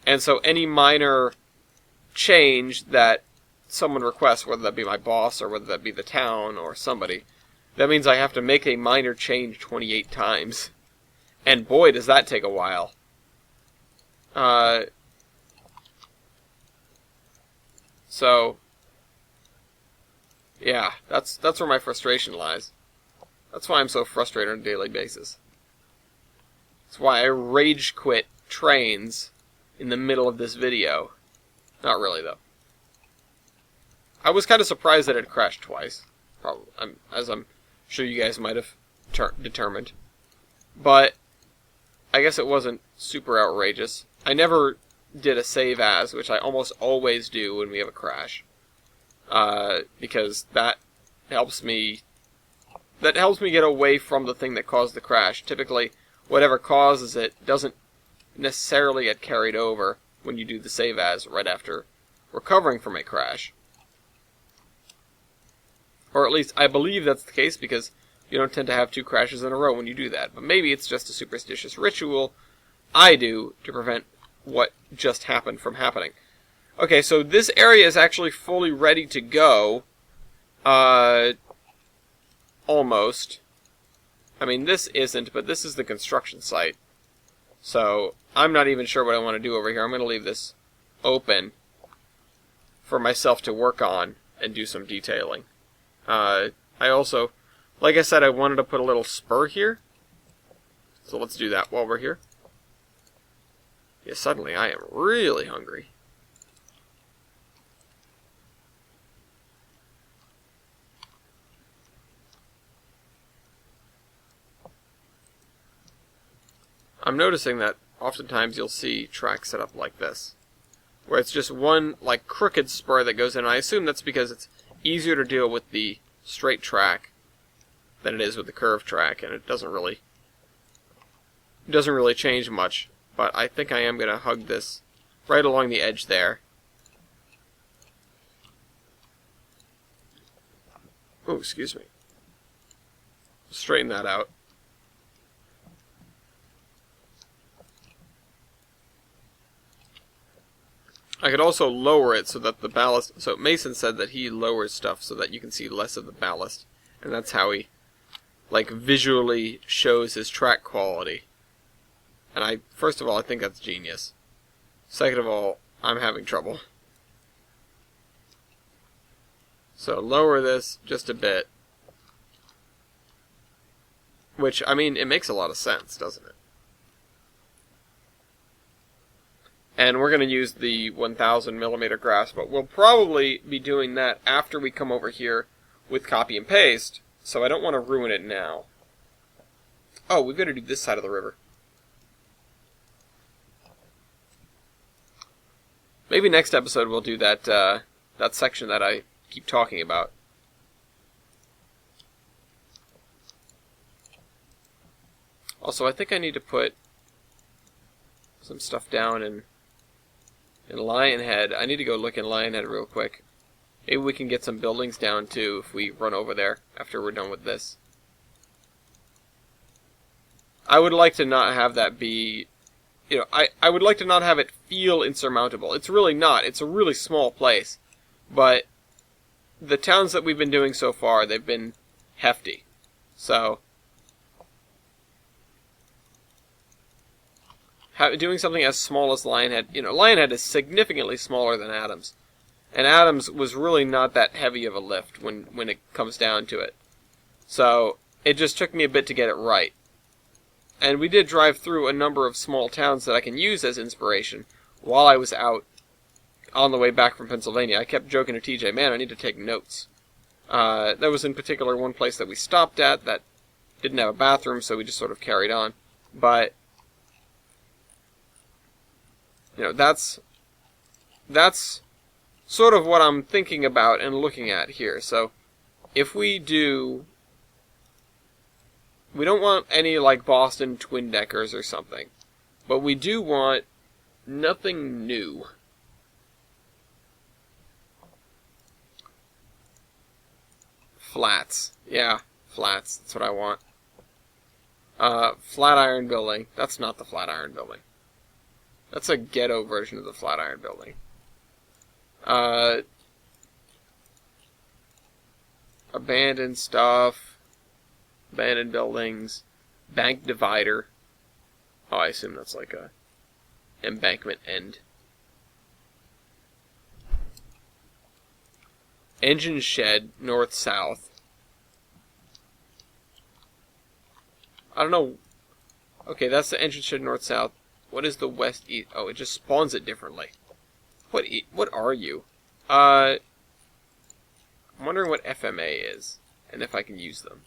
And so any minor change that someone requests, whether that be my boss or whether that be the town or somebody, that means I have to make a minor change 28 times. And boy, does that take a while. So, yeah, that's where my frustration lies. That's why I'm so frustrated on a daily basis. That's why I rage quit trains in the middle of this video. Not really, though. I was kind of surprised that it crashed twice. Probably, as I'm sure you guys might have determined. But I guess it wasn't super outrageous. I never did a save as, which I almost always do when we have a crash. Because that helps me get away from the thing that caused the crash. Typically, whatever causes it doesn't necessarily get carried over when you do the save as right after recovering from a crash. Or at least I believe that's the case because you don't tend to have two crashes in a row when you do that. But maybe it's just a superstitious ritual I do to prevent what just happened from happening. Okay, so this area is actually fully ready to go. Almost. I mean, this isn't, but this is the construction site. So, I'm not even sure what I want to do over here. I'm going to leave this open for myself to work on and do some detailing. I also, like I said, I wanted to put a little spur here. So let's do that while we're here. Yeah, suddenly I am really hungry. I'm noticing that oftentimes you'll see tracks set up like this, where it's just one like crooked spur that goes in. I assume that's because it's easier to deal with the straight track than it is with the curved track, and it doesn't really change much. But I think I am going to hug this right along the edge there. Oh, excuse me. Straighten that out. I could also lower it so that the ballast... So Mason said that he lowers stuff so that you can see less of the ballast. And that's how he, like, visually shows his track quality. And first of all, I think that's genius. Second of all, I'm having trouble. So lower this just a bit. Which, I mean, it makes a lot of sense, doesn't it? And we're going to use the 1000mm grass, but we'll probably be doing that after we come over here with copy and paste, so I don't want to ruin it now. Oh, we've got to do this side of the river. Maybe next episode we'll do that that section that I keep talking about. Also, I think I need to put some stuff down in In Lionhead, I need to go look in Lionhead real quick. Maybe we can get some buildings down too if we run over there after we're done with this. I would like to not have that be, I would like to not have it feel insurmountable. It's really not. It's a really small place. But the towns that we've been doing so far, they've been hefty. So, doing something as small as Lionhead, Lionhead is significantly smaller than Adams. And Adams was really not that heavy of a lift when it comes down to it. So, it just took me a bit to get it right. And we did drive through a number of small towns that I can use as inspiration while I was out on the way back from Pennsylvania. I kept joking to TJ, man, I need to take notes. There was in particular one place that we stopped at that didn't have a bathroom, so we just sort of carried on. But, that's sort of what I'm thinking about and looking at here. So, if we do... We don't want any, like, Boston twin-deckers or something. But we do want nothing new. Flats. Yeah, flats. That's what I want. Flatiron Building. That's not the Flatiron Building. That's a ghetto version of the Flatiron Building. Abandoned stuff. Abandoned buildings. Bank divider. Oh, I assume that's like a embankment end. Engine shed, north-south. I don't know. Okay, that's the engine shed, north-south. What is the west-east? Oh, it just spawns it differently. What are you? I'm wondering what FMA is, and if I can use them.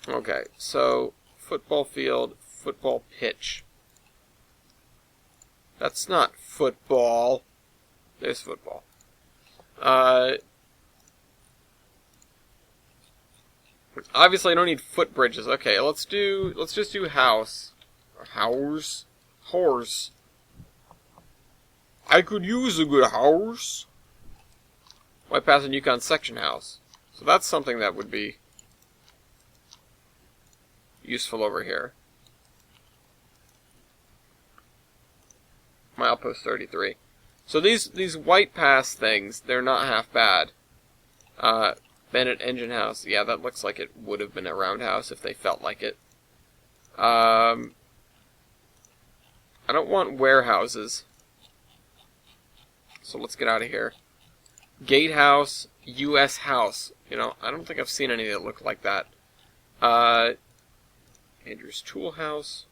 Okay, so football field, football pitch. That's not football. There's football. Obviously I don't need footbridges. Okay, let's just do house. Horse. I could use a good house. White Pass and Yukon section house. So that's something that would be useful over here. Milepost 33. So these White Pass things, they're not half bad. Bennett Engine House. Yeah, that looks like it would have been a roundhouse if they felt like it. I don't want warehouses. So let's get out of here. Gatehouse, U.S. House. I don't think I've seen any that look like that. Andrew's Tool House.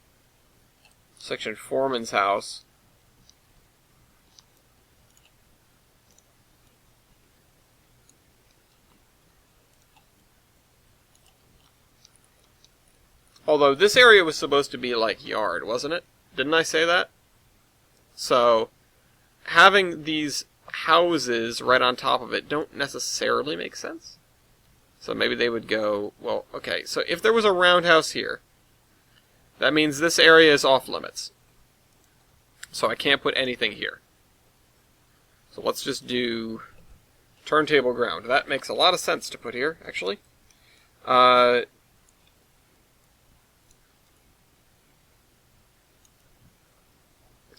Section Foreman's House. Although, this area was supposed to be like yard, wasn't it? Didn't I say that? So, having these houses right on top of it don't necessarily make sense. So maybe they would go, well, okay, so if there was a roundhouse here, that means this area is off limits. So I can't put anything here. So let's just do turntable ground. That makes a lot of sense to put here, actually.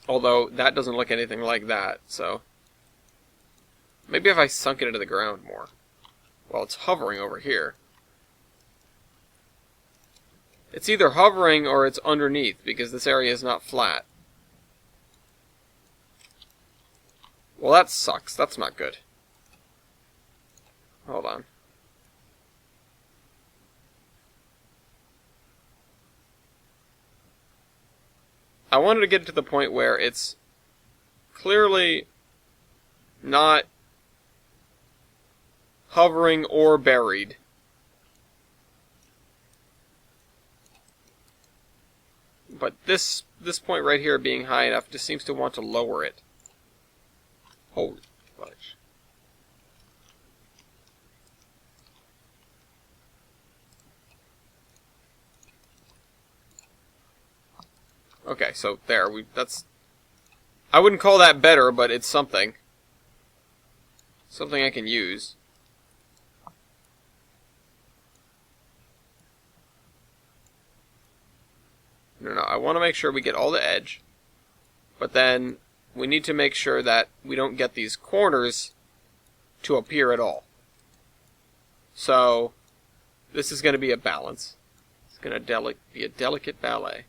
Although, that doesn't look anything like that, so... Maybe if I sunk it into the ground more. Well, it's hovering over here. It's either hovering or it's underneath, because this area is not flat. Well, that sucks. That's not good. Hold on. I wanted to get to the point where it's clearly not hovering or buried. But this point right here being high enough just seems to want to lower it. Holy fudge. Okay, so there. That's... I wouldn't call that better, but it's something. Something I can use. No, I want to make sure we get all the edge. But then we need to make sure that we don't get these corners to appear at all. So this is going to be a balance. It's going to be a delicate ballet.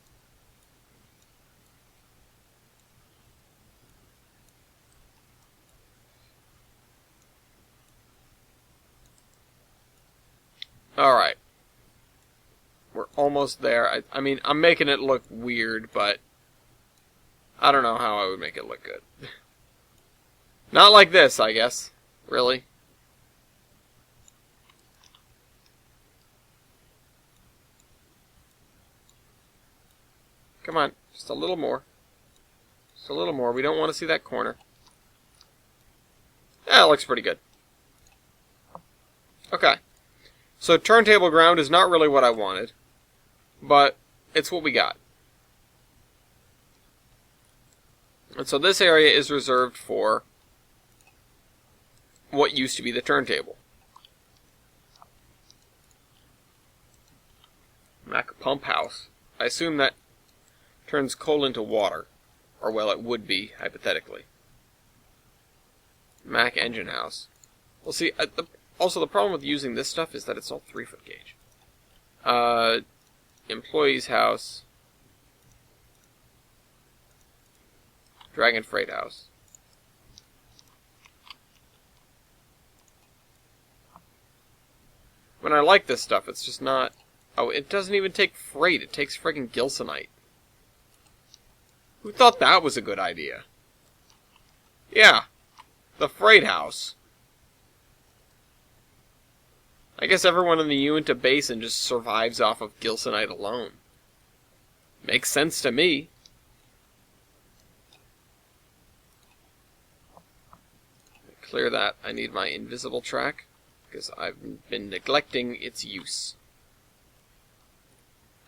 Alright. We're almost there. I mean, I'm making it look weird, but I don't know how I would make it look good. Not like this, I guess. Really. Come on, just a little more. Just a little more. We don't want to see that corner. Yeah, it looks pretty good. Okay. So turntable ground is not really what I wanted, but it's what we got. And so this area is reserved for what used to be the turntable. Mac pump house. I assume that turns coal into water. Or, well, it would be, hypothetically. Mac engine house. Well, see, also the problem with using this stuff is that it's all 3-foot gauge. Employee's house. Dragon freight house. When I like this stuff, it's just not... Oh, it doesn't even take freight. It takes friggin' gilsonite. Who thought that was a good idea? Yeah. The freight house. I guess everyone in the Uinta Basin just survives off of gilsonite alone. Makes sense to me. Clear that. I need my invisible track, because I've been neglecting its use.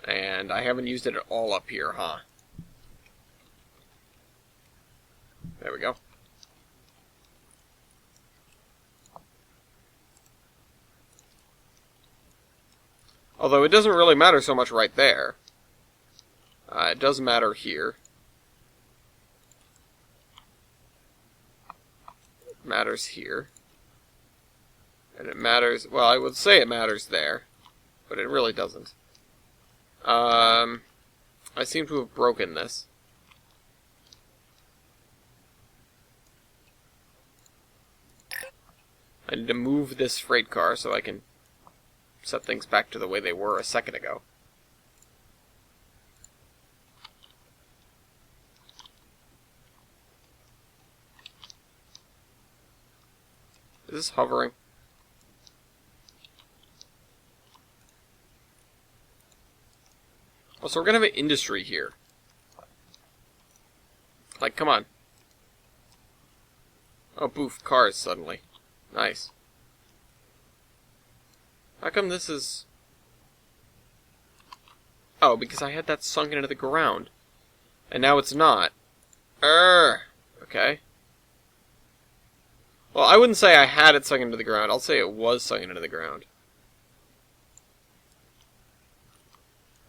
And I haven't used it at all up here, huh? There we go. Although it doesn't really matter so much right there. It does matter here. It matters here. And it matters... Well, I would say it matters there. But it really doesn't. I seem to have broken this. I need to move this freight car so I can set things back to the way they were a second ago. Is this hovering? Oh, so we're gonna have an industry here. Like, come on. Oh, boof, cars suddenly. Nice. How come this is... Oh, because I had that sunken into the ground. And now it's not. Okay. Well, I wouldn't say I had it sunk into the ground. I'll say it was sunk into the ground.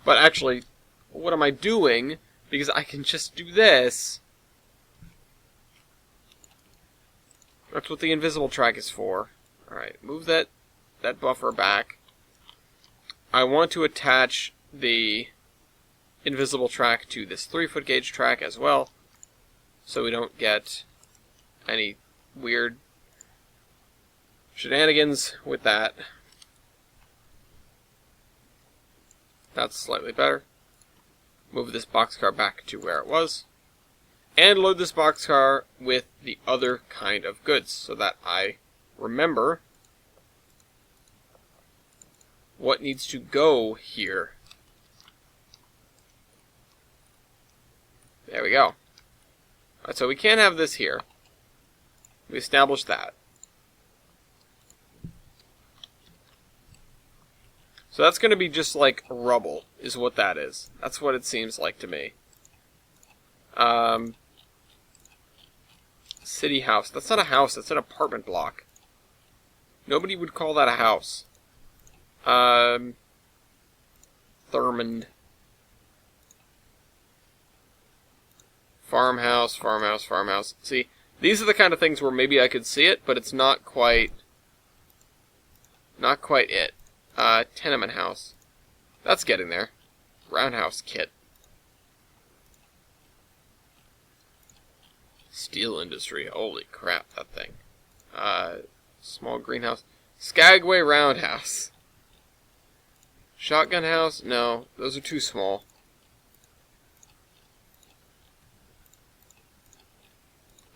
But actually, what am I doing? Because I can just do this. That's what the invisible track is for. Alright, move that buffer back. I want to attach the invisible track to this 3-foot gauge track as well, so we don't get any weird shenanigans with that. That's slightly better. Move this boxcar back to where it was. And load this boxcar with the other kind of goods, so that I remember what needs to go here. There we go. Alright, so we can't have this here. We established that. So that's going to be just like rubble, is what that is. That's what it seems like to me. City house. That's not a house. That's an apartment block. Nobody would call that a house. Thurmond. Farmhouse, farmhouse, farmhouse. See, these are the kind of things where maybe I could see it, but it's not quite it. Tenement house. That's getting there. Roundhouse kit. Steel industry. Holy crap, that thing. Small greenhouse. Skagway roundhouse. Shotgun house? No, those are too small.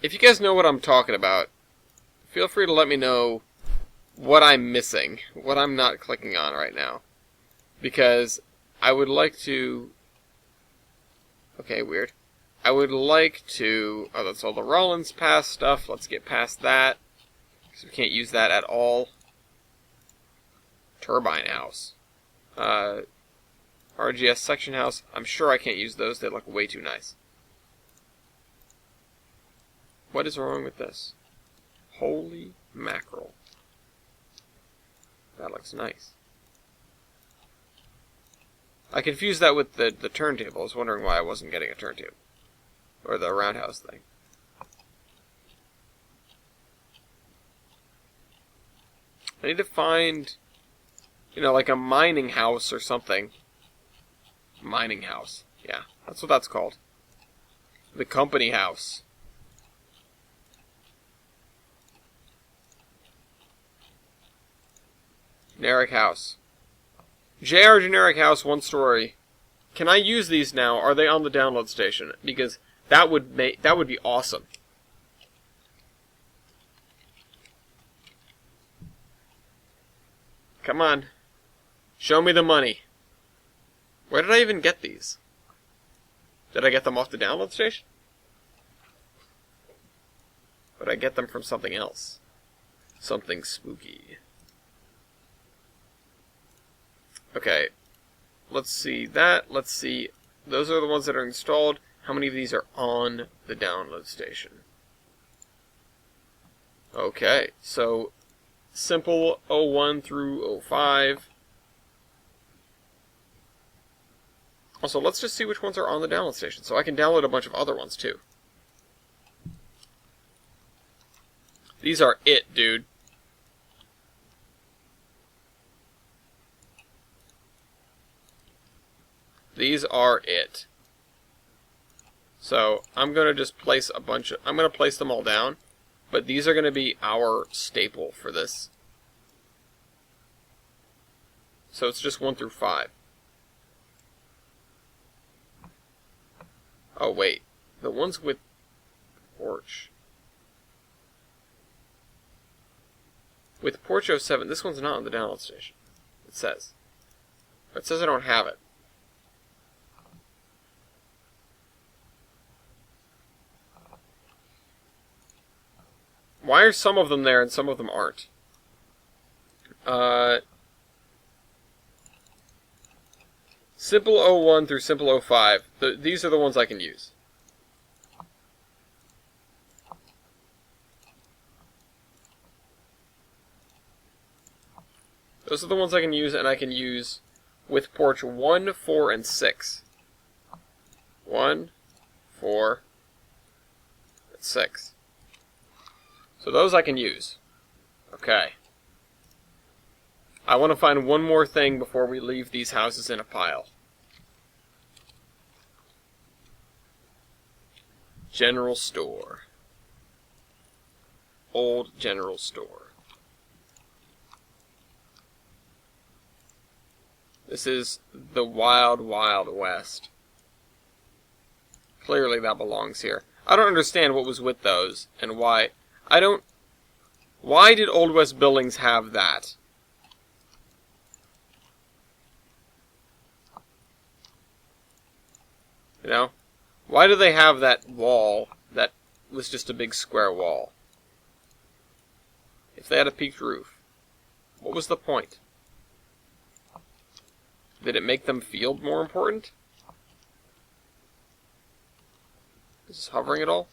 If you guys know what I'm talking about, feel free to let me know what I'm missing, what I'm not clicking on right now. Because I would like to... Okay, weird. I would like to... Oh, that's all the Rollins Pass stuff. Let's get past that. Because we can't use that at all. Turbine house. RGS section house. I'm sure I can't use those. They look way too nice. What is wrong with this? Holy mackerel. That looks nice. I confused that with the turntable. I was wondering why I wasn't getting a turntable. Or the roundhouse thing. I need to find, like a mining house or something. Mining house. Yeah, that's what that's called. The company house. Generic house. JR generic house, 1 story. Can I use these now? Are they on the download station? Because that would be awesome. Come on. Show me the money. Where did I even get these? Did I get them off the download station? But I get them from something else. Something spooky. Okay, let's see that. Let's see. Those are the ones that are installed. How many of these are on the download station? Okay, so simple 01 through 05. Also, let's just see which ones are on the download station, so I can download a bunch of other ones too. These are it, dude. These are it. So, I'm going to just place a bunch of... I'm going to place them all down. But these are going to be our staple for this. So, it's just 1 through 5. Oh, wait. The ones with porch. With porch 07, this one's not on the download station. It says. It says I don't have it. Why are some of them there and some of them aren't? Simple 01 through Simple 05. These are the ones I can use. Those are the ones I can use, and I can use with porch 1, 4, and 6. 1, 4, and 6. So those I can use. Okay. I want to find one more thing before we leave these houses in a pile. General store. Old general store. This is the wild, wild west. Clearly that belongs here. I don't understand what was with those and why. Why did Old West buildings have that? You know? Why do they have that wall that was just a big square wall? If they had a peaked roof, what was the point? Did it make them feel more important? Is this hovering at all?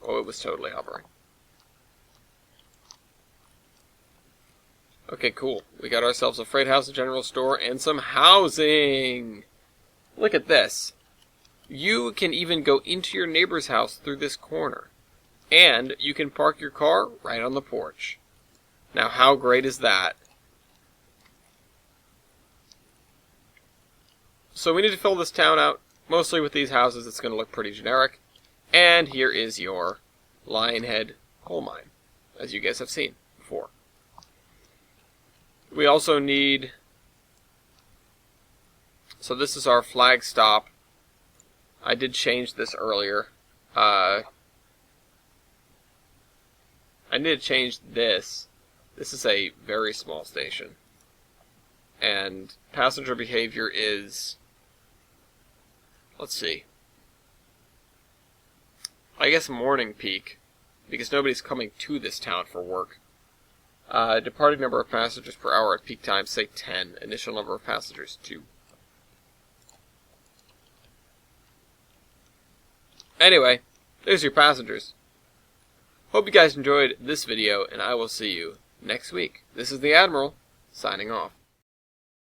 Oh, it was totally hovering. Okay, cool. We got ourselves a freight house, a general store, and some housing! Look at this. You can even go into your neighbor's house through this corner. And you can park your car right on the porch. Now, how great is that? So we need to fill this town out, mostly with these houses. It's going to look pretty generic. And here is your Lionhead coal mine, as you guys have seen before. We also need... So this is our flag stop. I did change this earlier. I need to change this. This is a very small station. And passenger behavior is... Let's see. I guess morning peak, because nobody's coming to this town for work. Departing number of passengers per hour at peak time, say 10. Initial number of passengers, 2. Anyway, there's your passengers. Hope you guys enjoyed this video, and I will see you next week. This is the Admiral, signing off.